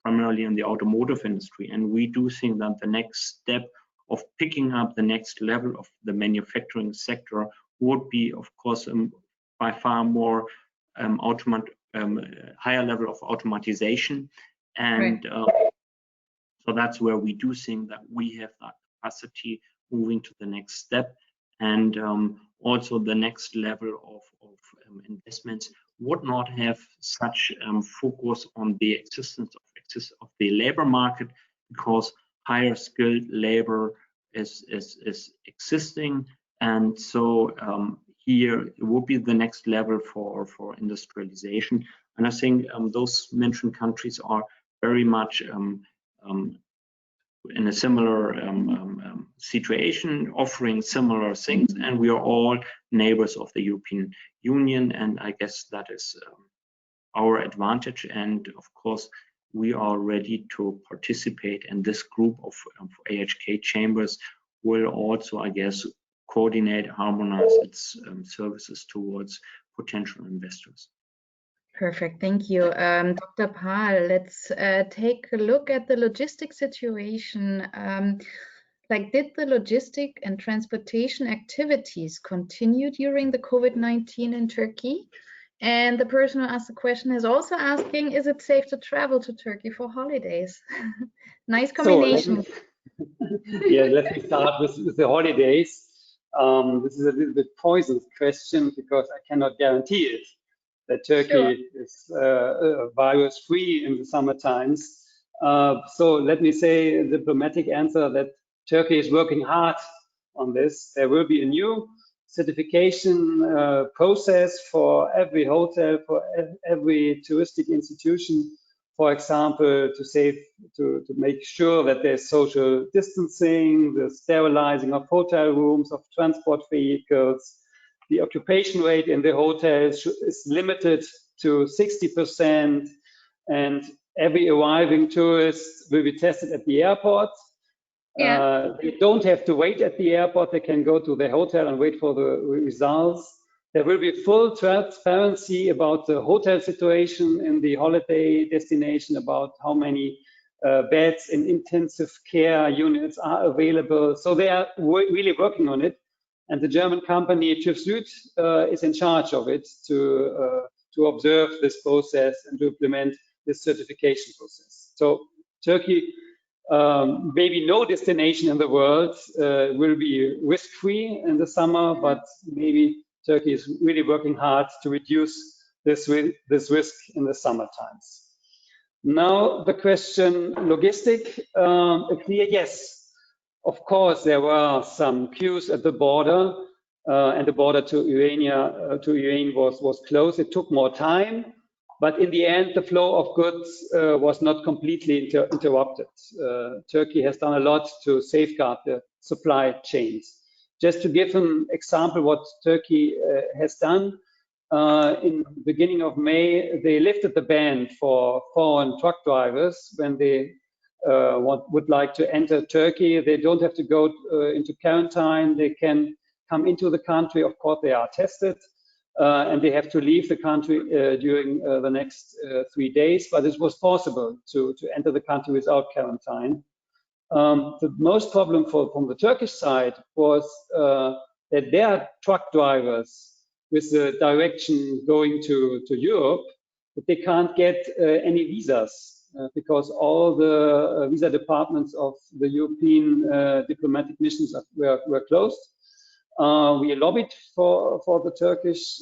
primarily in the automotive industry. And we do think that the next step of picking up the next level of the manufacturing sector would be, of course, by far more higher level of automatization. And so that's where we do think that we have that capacity moving to the next step. And also the next level of investments would not have such focus on the existence of the labor market, because higher skilled labor is existing, and so here it will be the next level for industrialization. And I think those mentioned countries are very much in a similar situation, offering similar things, and we are all neighbors of the European Union, and I guess that is our advantage. And of course, we are ready to participate in this group of AHK chambers. Will also, I guess, coordinate, harmonize its services towards potential investors. Perfect, thank you. Dr. Pahl, let's take a look at the logistic situation. Did the logistic and transportation activities continue during the COVID-19 in Turkey? And the person who asked the question is also asking, is it safe to travel to Turkey for holidays? Nice combination. Let me start with the holidays. This is a little bit poisonous question because I cannot guarantee it, that Turkey is virus-free in the summer times. So let me say a diplomatic answer that Turkey is working hard on this. There will be a new certification process for every hotel, for every touristic institution, for example, to make sure that there's social distancing, the sterilizing of hotel rooms, of transport vehicles. The occupation rate in the hotels is limited to 60%, and every arriving tourist will be tested at the airport. They don't have to wait at the airport. They can go to the hotel and wait for the results. There will be full transparency about the hotel situation in the holiday destination, about how many beds in intensive care units are available. So they are really working on it. And the German company TÜV Süd is in charge of it to observe this process and to implement this certification process. So Turkey, maybe no destination in the world will be risk-free in the summer, but maybe Turkey is really working hard to reduce this risk in the summer times. Now the question, logistic, a clear yes. Of course, there were some queues at the border, and the border to Ukraine was closed. It took more time, but in the end, the flow of goods was not completely interrupted. Turkey has done a lot to safeguard the supply chains. Just to give an example what Turkey has done, in the beginning of May, they lifted the ban for foreign truck drivers when they would like to enter Turkey. They don't have to go into quarantine. They can come into the country. Of course, they are tested, and they have to leave the country during the next 3 days. But it was possible to enter the country without quarantine. The most problem from the Turkish side was that their truck drivers with the direction going to Europe, that they can't get any visas because all the visa departments of the European diplomatic missions were closed. We lobbied for the Turkish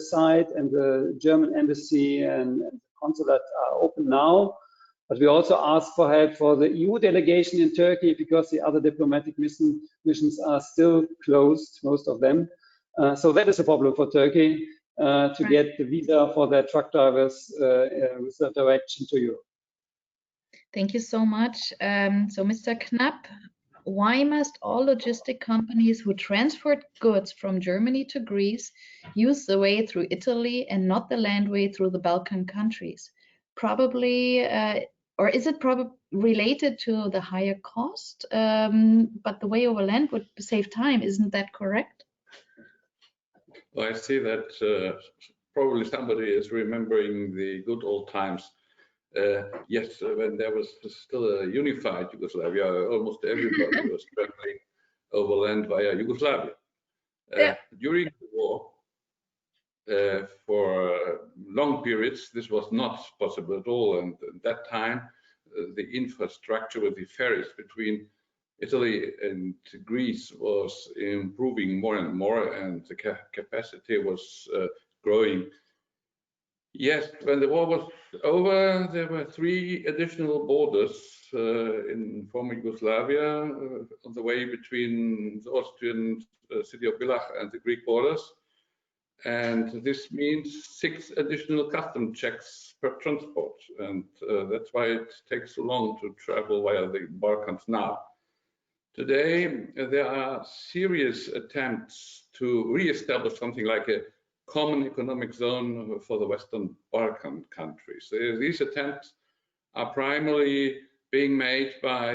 side, and the German embassy and the consulate are open now. But we also asked for help for the EU delegation in Turkey because the other diplomatic missions are still closed, most of them. So that is a problem for Turkey to get the visa for their truck drivers with the direction to Europe. Thank you so much. So Mr. Knapp, why must all logistic companies who transport goods from Germany to Greece use the way through Italy and not the land way through the Balkan countries? Probably, or is it probably related to the higher cost? But the way over land would save time, isn't that correct? Well, I see that probably somebody is remembering the good old times. Yes, when there was still a unified Yugoslavia, almost everybody was traveling over land via Yugoslavia. During the war, for long periods, this was not possible at all. And at that time, the infrastructure with the ferries between Italy and Greece was improving more and more, and the capacity was growing. Yes, when the war was over, there were 3 additional borders in former Yugoslavia on the way between the Austrian city of Villach and the Greek borders. And this means 6 additional custom checks per transport. And that's why it takes so long to travel via the Balkans now. Today, there are serious attempts to re-establish something like a common economic zone for the Western Balkan countries. These attempts are primarily being made by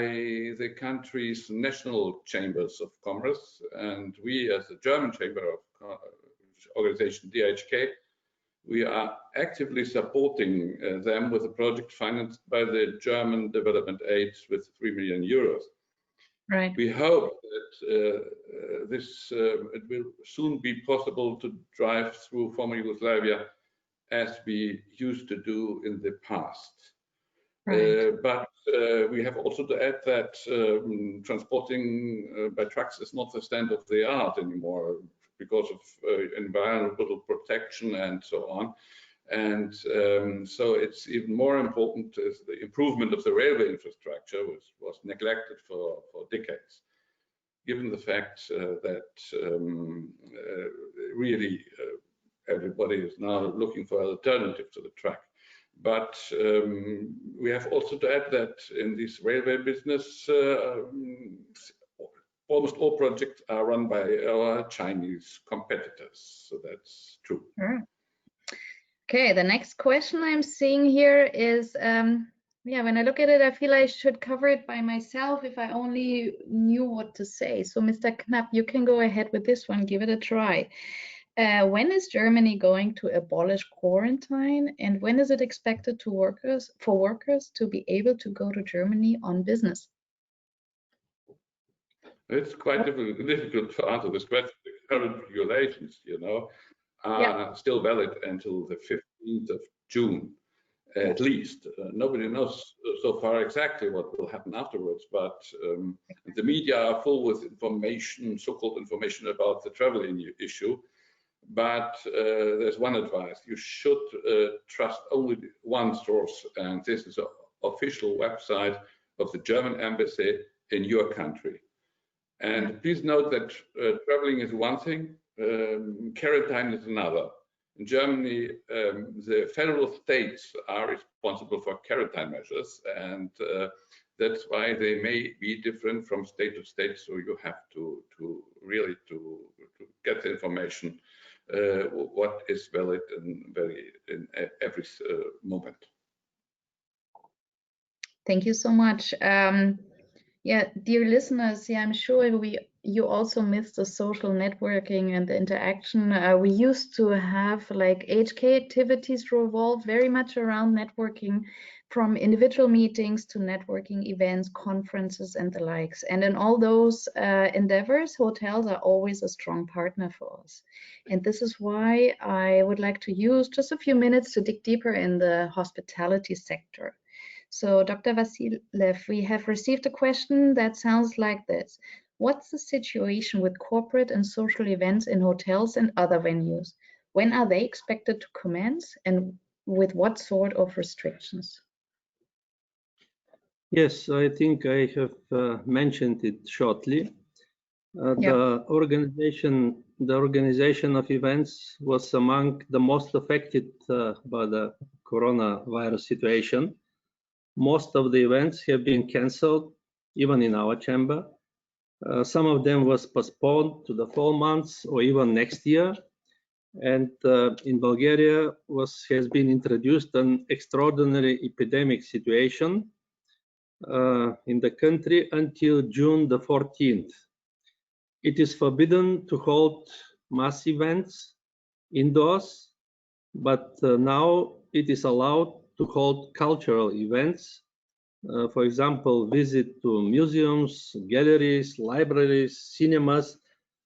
the country's national chambers of commerce, and we, as the German Chamber of Organization, the AHK, we are actively supporting them with a project financed by the German development aid with 3 million euros. Right. We hope that it will soon be possible to drive through former Yugoslavia as we used to do in the past. Right. But we have also to add that transporting by trucks is not the standard of the art anymore because of environmental protection and so on. And so it's even more important is the improvement of the railway infrastructure, which was neglected for decades, given the fact that really everybody is now looking for an alternative to the truck. But we have also to add that in this railway business, almost all projects are run by our Chinese competitors. So that's true. Sure. Okay, the next question I'm seeing here is, yeah, when I look at it, I feel I should cover it by myself if I only knew what to say. So Mr. Knapp, you can go ahead with this one, give it a try. When is Germany going to abolish quarantine, and when is it expected for workers to be able to go to Germany on business? It's quite difficult to answer this question. The current regulations, are still valid until the 15th of June, at least. Nobody knows so far exactly what will happen afterwards, but the media are full with information, so-called information about the traveling issue. But there's one advice: you should trust only one source, and this is the official website of the German embassy in your country. And please note that traveling is one thing, quarantine is another. In Germany, the federal states are responsible for quarantine measures, and that's why they may be different from state to state. So you have to really get the information what is valid in every moment. Thank you so much. Yeah, dear listeners, I'm sure you also miss the social networking and the interaction. We used to have like AHK activities revolve very much around networking, from individual meetings to networking events, conferences, and the likes. And in all those endeavors, hotels are always a strong partner for us. And this is why I would like to use just a few minutes to dig deeper in the hospitality sector. So, Dr. Vasilev, we have received a question that sounds like this. What's the situation with corporate and social events in hotels and other venues? When are they expected to commence, and with what sort of restrictions? Yes, I think I have mentioned it shortly. The organization of events was among the most affected by the coronavirus situation. Most of the events have been cancelled, even in our chamber. Some of them was postponed to the fall months or even next year. And in Bulgaria has been introduced an extraordinary epidemic situation in the country until June the 14th. It is forbidden to hold mass events indoors, but now it is allowed to hold cultural events, for example, visit to museums, galleries, libraries, cinemas,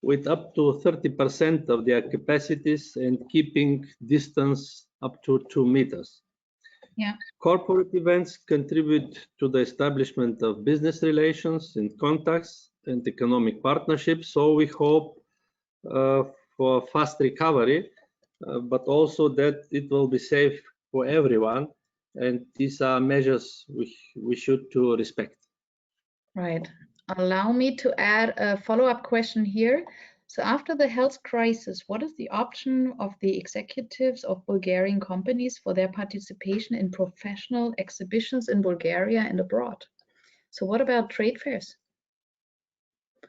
with up to 30% of their capacities and keeping distance up to 2 meters. Yeah. Corporate events contribute to the establishment of business relations and contacts and economic partnerships, so we hope for fast recovery, but also that it will be safe for everyone. And these are measures we should to respect. Right. Allow me to add a follow-up question here. So after the health crisis, what is the option of the executives of Bulgarian companies for their participation in professional exhibitions in Bulgaria and abroad? So what about trade fairs?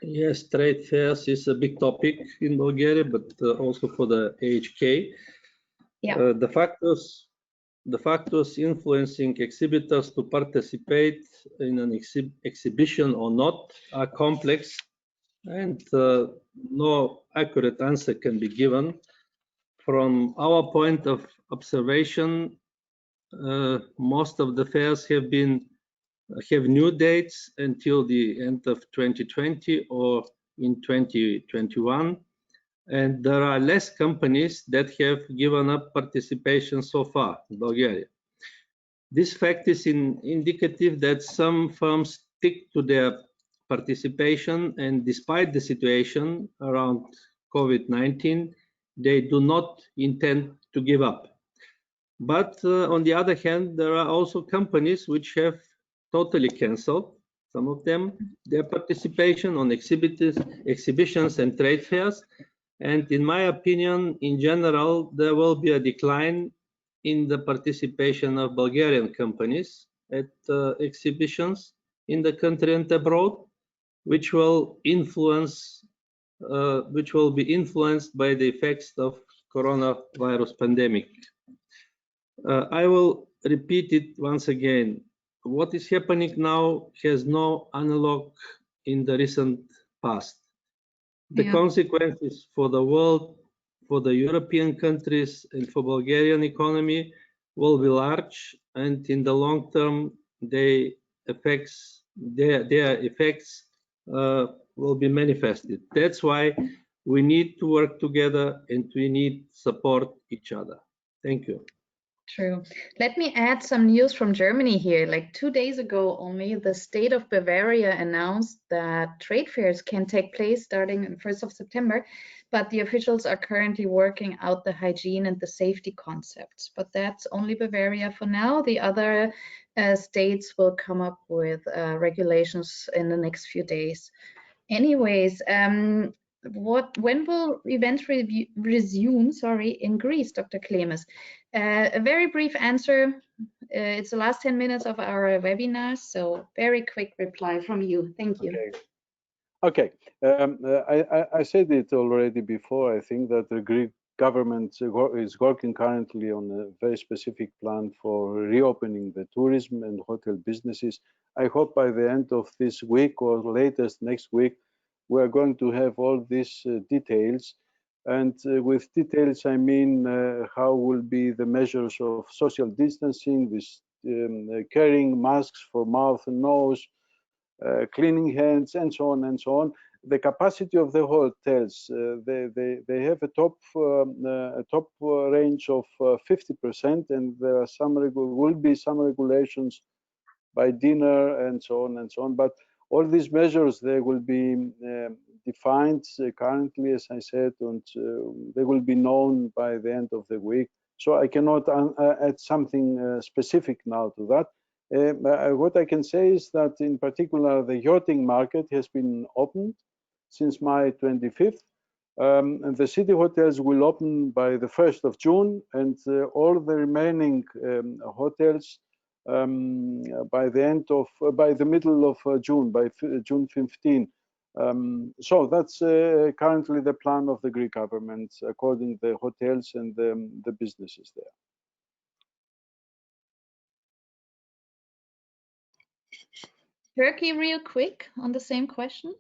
Yes, trade fairs is a big topic in Bulgaria, but also for the AHK. Yeah. The factors influencing exhibitors to participate in an exhibition or not are complex, and no accurate answer can be given. From our point of observation, most of the fairs have new dates until the end of 2020 or in 2021, and there are less companies that have given up participation so far in Bulgaria. This fact is indicative that some firms stick to their participation, and despite the situation around COVID-19, they do not intend to give up. But on the other hand, there are also companies which have totally cancelled, some of them, their participation on exhibitions and trade fairs. And in my opinion, in general, there will be a decline in the participation of Bulgarian companies at exhibitions in the country and abroad, which will be influenced by the effects of coronavirus pandemic. I will repeat it once again. What is happening now has no analog in the recent past. The consequences for the world, for the European countries, and for Bulgarian economy will be large, and in the long term, their effects will be manifested. That's why we need to work together and we need to support each other. Thank you. True. Let me add some news from Germany here. Like 2 days ago only, the state of Bavaria announced that trade fairs can take place starting on 1st of September, but the officials are currently working out the hygiene and the safety concepts. But that's only Bavaria for now. The other states will come up with regulations in the next few days. Anyways, when will events resume, in Greece, Dr. Klemes? A very brief answer. It's the last 10 minutes of our webinar, so very quick reply from you. Thank you. Okay. I said it already before. I think that the Greek government is working currently on a very specific plan for reopening the tourism and hotel businesses. I hope by the end of this week or latest next week, we are going to have all these details. And with details, I mean how will be the measures of social distancing, this carrying masks for mouth and nose, cleaning hands, and so on and so on. The capacity of the hotels, they have a top range of 50%, and there are will be some regulations by dinner and so on and so on. But all these measures, they will be defined currently, as I said, and they will be known by the end of the week. So I cannot add something specific now to that. What I can say is that, in particular, the yachting market has been opened since May 25th. And the city hotels will open by the 1st of June, and all the remaining hotels by the middle of June, by June 15. So that's currently the plan of the Greek government, according to the hotels and the businesses there. Turkey, real quick, on the same question.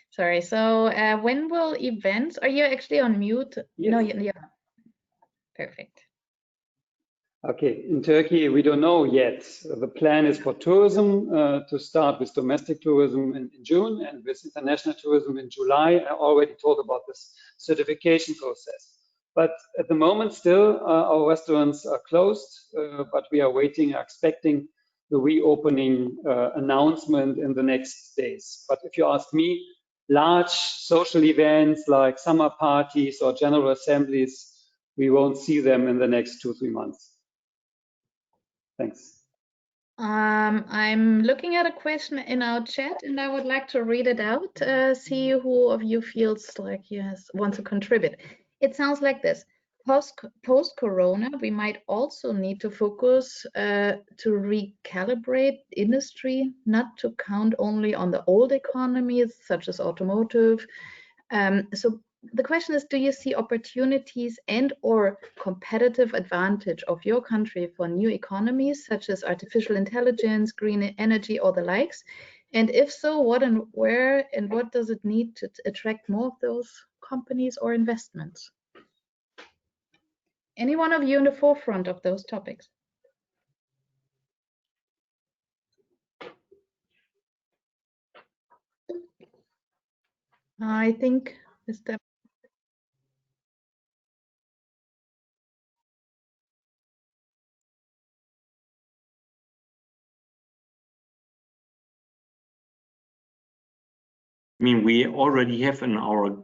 Sorry, so when will events, are you actually on mute? Yes. No, yeah. Perfect. Okay, in Turkey, we don't know yet. The plan is for tourism to start with domestic tourism in June and with international tourism in July. I already told about this certification process. But at the moment, still, our restaurants are closed, but we are waiting, expecting the reopening announcement in the next days. But if you ask me, large social events like summer parties or general assemblies, we won't see them in the next 2-3 months. Thanks. I'm looking at a question in our chat, and I would like to read it out. See who of you feels like wants to contribute. It sounds like this. Post-corona, we might also need to focus to recalibrate industry, not to count only on the old economies, such as automotive. So the question is, do you see opportunities and or competitive advantage of your country for new economies, such as artificial intelligence, green energy, or the likes? And if so, what and where, and what does it need to attract more of those companies or investments? Any one of you in the forefront of those topics? I think Mr. I mean, we already have in our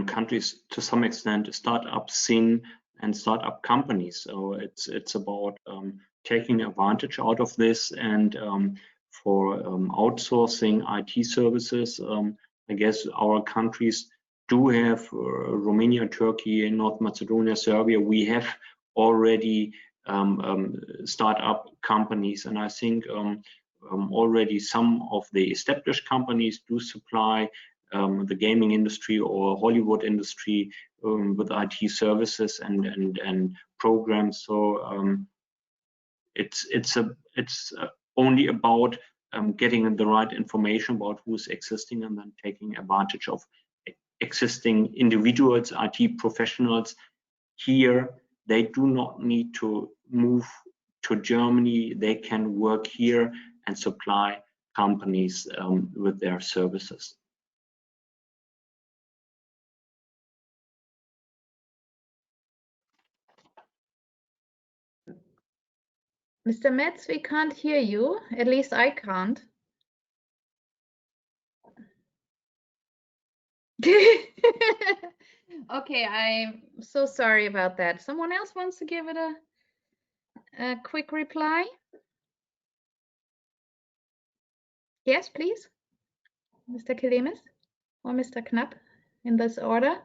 countries to some extent a startup scene and startup companies. So it's about taking advantage out of this and for outsourcing IT services. I guess our countries do have Romania, Turkey, North Macedonia, Serbia. We have already startup companies, and I think already some of the established companies do supply the gaming industry or Hollywood industry with IT services and programs. So it's only about getting the right information about who's existing and then taking advantage of existing individuals, IT professionals. Here, they do not need to move to Germany. They can work here and supply companies with their services. Mr. Metz, we can't hear you. At least I can't. Okay, I'm so sorry about that. Someone else wants to give it a quick reply? Yes, please. Mr. Kelemis or Mr. Knapp, in this order.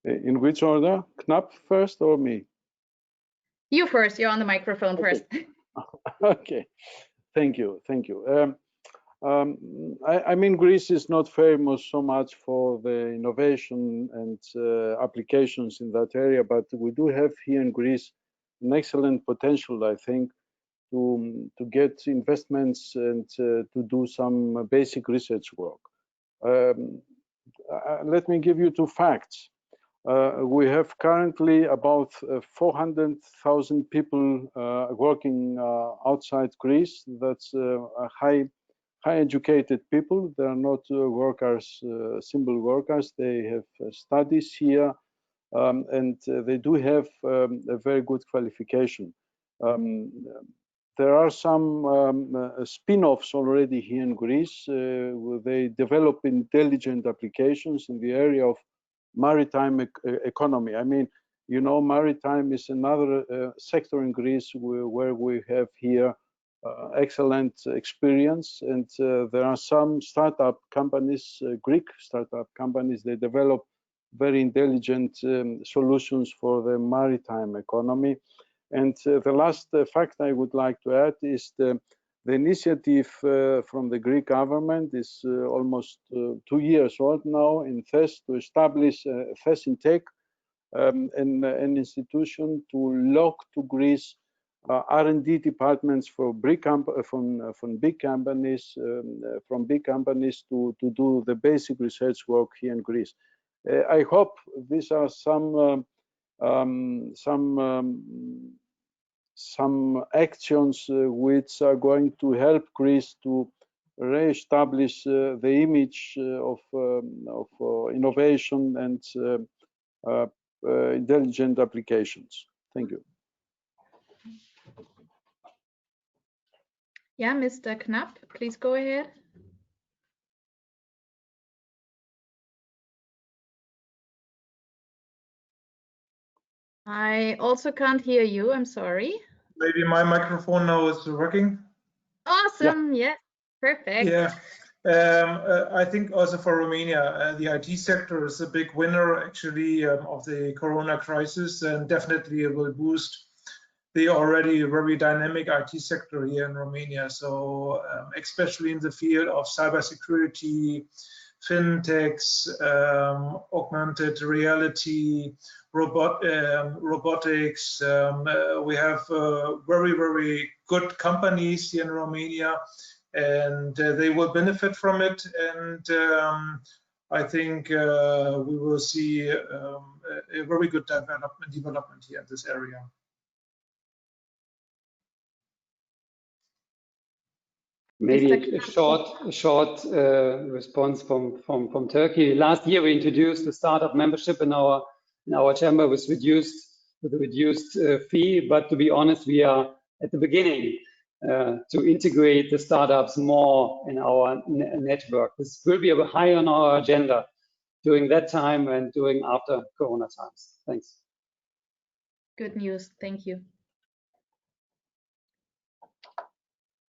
In which order? Knapp first or me? You first. You're on the microphone first. Okay, thank you. I mean, Greece is not famous so much for the innovation and applications in that area, but we do have here in Greece an excellent potential, I think, to get investments and to do some basic research work. Let me give you two facts. We have currently about 400,000 people working outside Greece. That's high educated people. They are not workers, simple workers. They have studies here, and they do have a very good qualification. There are some spin-offs already here in Greece. Where they develop intelligent applications in the area of maritime economy. I mean, you know, maritime is another sector in Greece where we have here excellent experience, and there are some startup companies, Greek startup companies, they develop very intelligent solutions for the maritime economy. And the last fact I would like to add is the initiative from the Greek government is almost 2 years old now in Thess to establish Thess in Tech, an institution to lock to Greece R&D departments for big from big companies to do the basic research work here in Greece. I hope these are some actions which are going to help Greece to re-establish the image of innovation and intelligent applications. Thank you. Yeah, Mr. Knapp, please go ahead. I also can't hear you. I'm sorry. Maybe my microphone now is working. Awesome. Yeah, perfect. Yeah. I think also for Romania, the IT sector is a big winner actually of the Corona crisis, and definitely it will boost the already very dynamic IT sector here in Romania. So especially in the field of cybersecurity, fintechs, augmented reality, robotics. We have very, very good companies here in Romania, and they will benefit from it. And I think we will see a very good development here in this area. Maybe a short response from Turkey. Last year we introduced the startup membership in our chamber with a reduced fee, but to be honest, we are at the beginning to integrate the startups more in our network. This will be high on our agenda during that time and during after Corona times. Thanks. Good news. Thank you.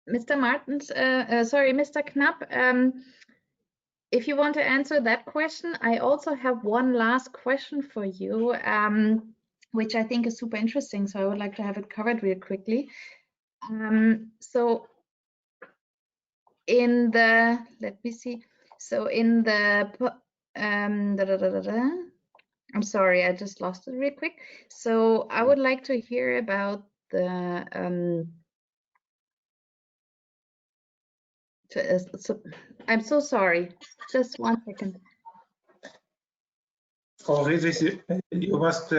Mr. Martens, sorry, Mr. Knapp, if you want to answer that question, I also have one last question for you, which I think is super interesting. So I would like to have it covered real quickly. So in the, let me see. So in the, I'm sorry, I just lost it real quick. So I would like to hear about the, so I'm so sorry. Just 1 second. Oh, really? You must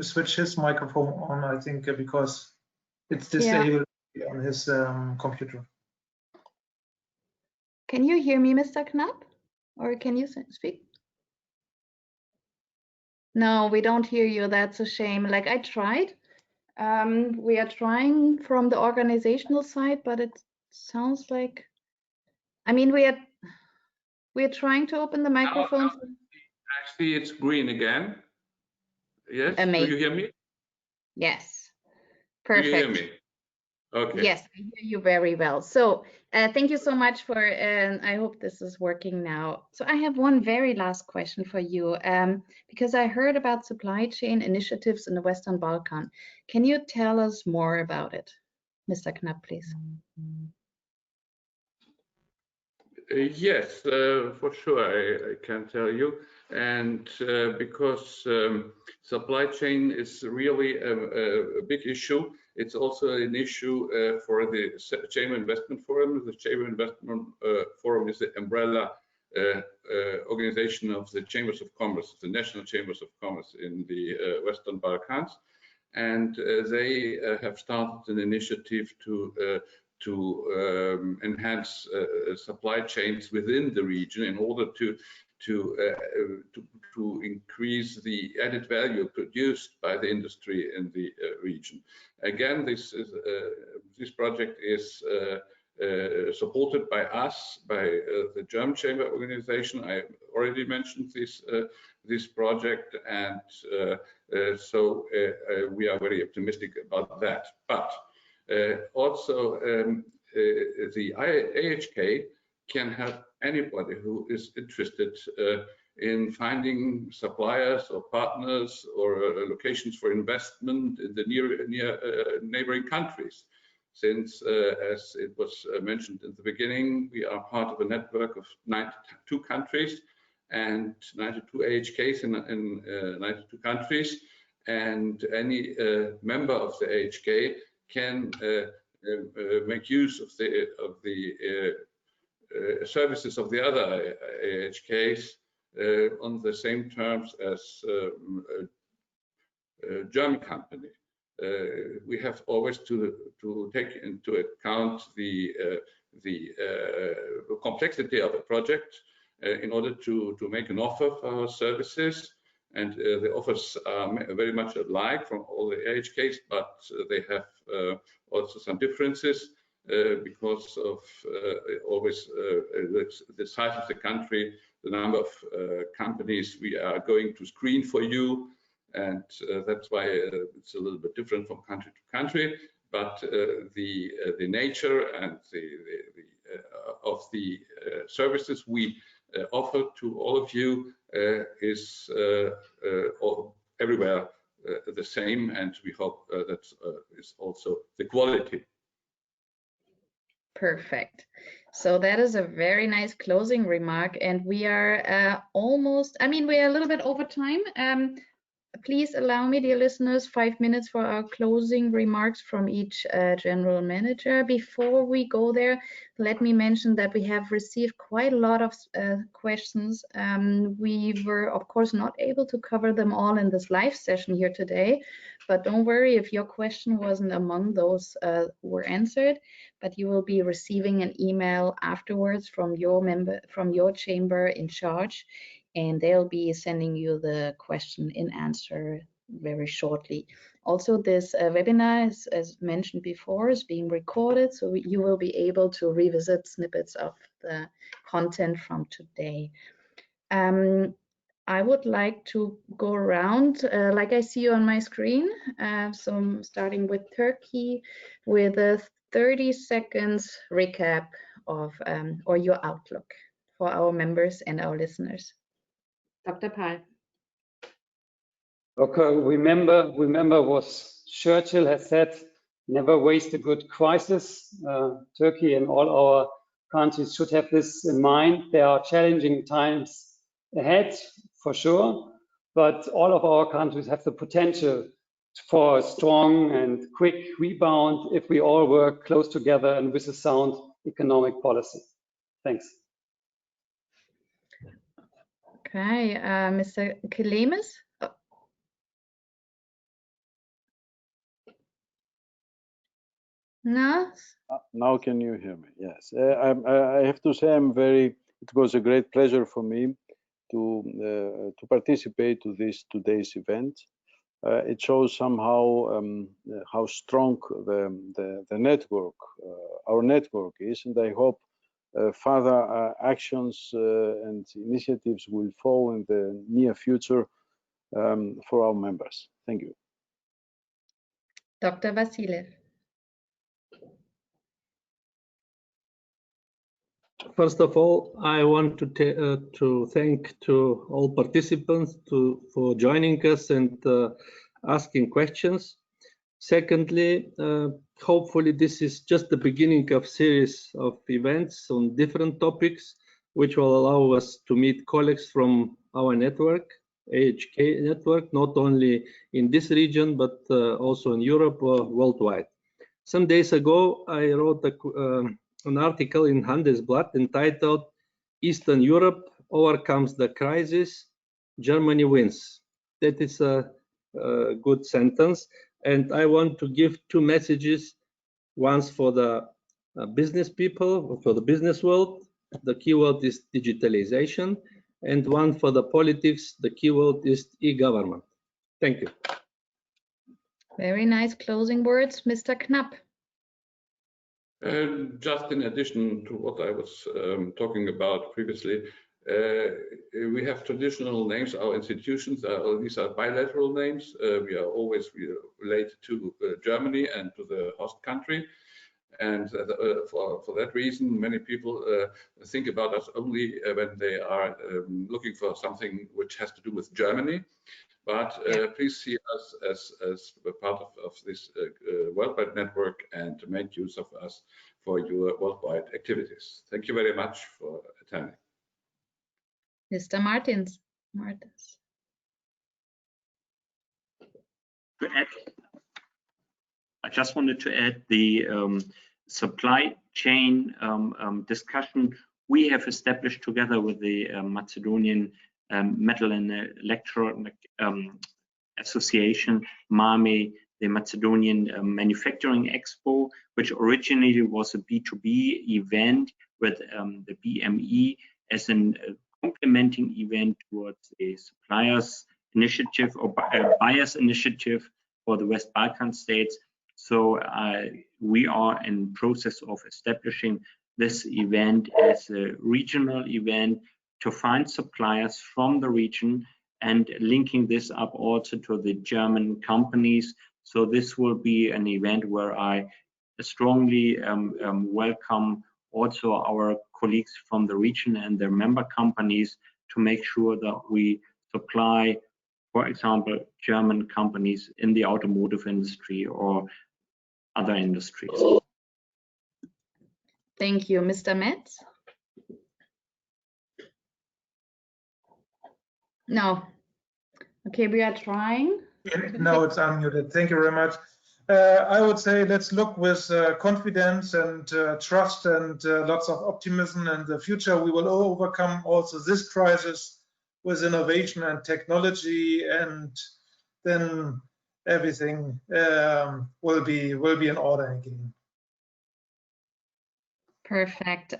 switch his microphone on, I think, because it's disabled on his computer. Can you hear me, Mr. Knapp? Or can you speak? No, we don't hear you. That's a shame. Like I tried. We are trying from the organizational side, but it sounds like, I mean, we are trying to open the microphone. Actually, it's green again. Yes. Amazing. Do you hear me? Yes. Perfect. Do you hear me? Okay. Yes, I hear you very well. So thank you so much for, I hope this is working now. So I have one very last question for you, because I heard about supply chain initiatives in the Western Balkan. Can you tell us more about it? Mr. Knapp, please. Yes, for sure, I can tell you. And because supply chain is really a big issue, it's also an issue for the Chamber Investment Forum. The Chamber Investment Forum is the umbrella organization of the Chambers of Commerce, the national chambers of commerce in the Western Balkans. And they have started an initiative to enhance supply chains within the region in order to increase the added value produced by the industry in the region. Again, this project is supported by us, by the German Chamber organization. I already mentioned this project, and so we are very optimistic about that. But also, the AHK can help anybody who is interested in finding suppliers or partners or locations for investment in the near neighboring countries. Since, as it was mentioned in the beginning, we are part of a network of 92 countries and 92 AHKs in 92 countries, and any member of the AHK can make use of the services of the other AHKs on the same terms as a German company. We have always to take into account the complexity of a project in order to make an offer for our services. And the offers are very much alike from all the AHKs, but they have also some differences because of always the size of the country, the number of companies we are going to screen for you, and that's why it's a little bit different from country to country. But the nature and of the services we offer to all of you is everywhere the same, and we hope that is also the quality. Perfect. So that is a very nice closing remark, and we are almost, I mean, we are a little bit over time. please allow me, dear listeners, 5 minutes for our closing remarks from each general manager. Before we go there, let me mention that we have received quite a lot of questions. We were, of course, not able to cover them all in this live session here today, but don't worry if your question wasn't among those who were answered, but you will be receiving an email afterwards from your chamber in charge, and they'll be sending you the question in answer very shortly. Also, this webinar, as mentioned before, is being recorded, so you will be able to revisit snippets of the content from today. I would like to go around, like I see you on my screen, so I'm starting with Turkey, with a 30 seconds recap of or your outlook for our members and our listeners. Dr. Pal. Okay, remember what Churchill has said, never waste a good crisis. Turkey and all our countries should have this in mind. There are challenging times ahead, for sure, but all of our countries have the potential for a strong and quick rebound if we all work close together and with a sound economic policy. Thanks. Okay, Mr. Kelemis. No? Now can you hear me? Yes. I have to say it was a great pleasure for me to participate to today's event. It shows somehow how strong the network, our network is, and I hope further actions and initiatives will follow in the near future for our members. Thank you. Dr. Vasilev. First of all, I want to thank to all participants for joining us and asking questions. Secondly, hopefully this is just the beginning of series of events on different topics, which will allow us to meet colleagues from our network, AHK network, not only in this region, but also in Europe or worldwide. Some days ago, I wrote an article in Handelsblatt entitled "Eastern Europe Overcomes the Crisis, Germany Wins." That is a good sentence. And I want to give two messages, once for the business people, for the business world. The keyword is digitalization, and one for the politics, the keyword is e-government. Thank you. Very nice closing words, Mr. Knapp. Just in addition to what I was talking about previously, we have traditional names. Our institutions, these are bilateral names. We are always related to Germany and to the host country. And for that reason, many people think about us only when they are looking for something which has to do with Germany. But please see us as a part of this worldwide network and to make use of us for your worldwide activities. Thank you very much for attending. Mr. Martins. To add, I just wanted to add the supply chain discussion we have established together with the Macedonian Metal and Electronic Association, MAME, the Macedonian Manufacturing Expo, which originally was a B2B event with the BME as an complementing event towards a suppliers initiative or buyers initiative for the West Balkan states. So we are in process of establishing this event as a regional event to find suppliers from the region and linking this up also to the German companies. So this will be an event where I strongly welcome also our colleagues from the region and their member companies to make sure that we supply, for example, German companies in the automotive industry or other industries. Thank you, Mr. Metz. No, Okay, we are trying. Now it's unmuted. Thank you very much. I would say let's look with confidence and trust and lots of optimism in the future. We will overcome also this crisis with innovation and technology, and then everything will be in order again. Perfect.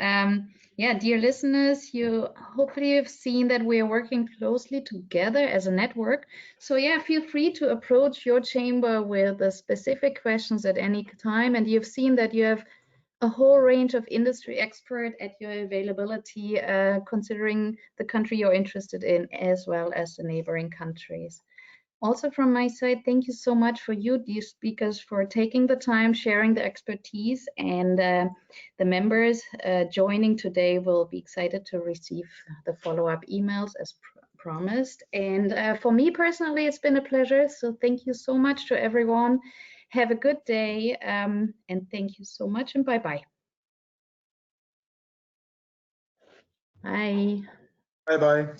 Yeah, dear listeners, you hopefully have seen that we are working closely together as a network. So yeah, feel free to approach your chamber with specific questions at any time. And you've seen that you have a whole range of industry experts at your availability, considering the country you're interested in, as well as the neighboring countries. Also from my side, thank you so much for you, dear speakers, for taking the time, sharing the expertise, and the members joining today will be excited to receive the follow-up emails as promised. And for me personally, it's been a pleasure. So thank you so much to everyone. Have a good day, and thank you so much, and bye-bye. Bye. Bye-bye.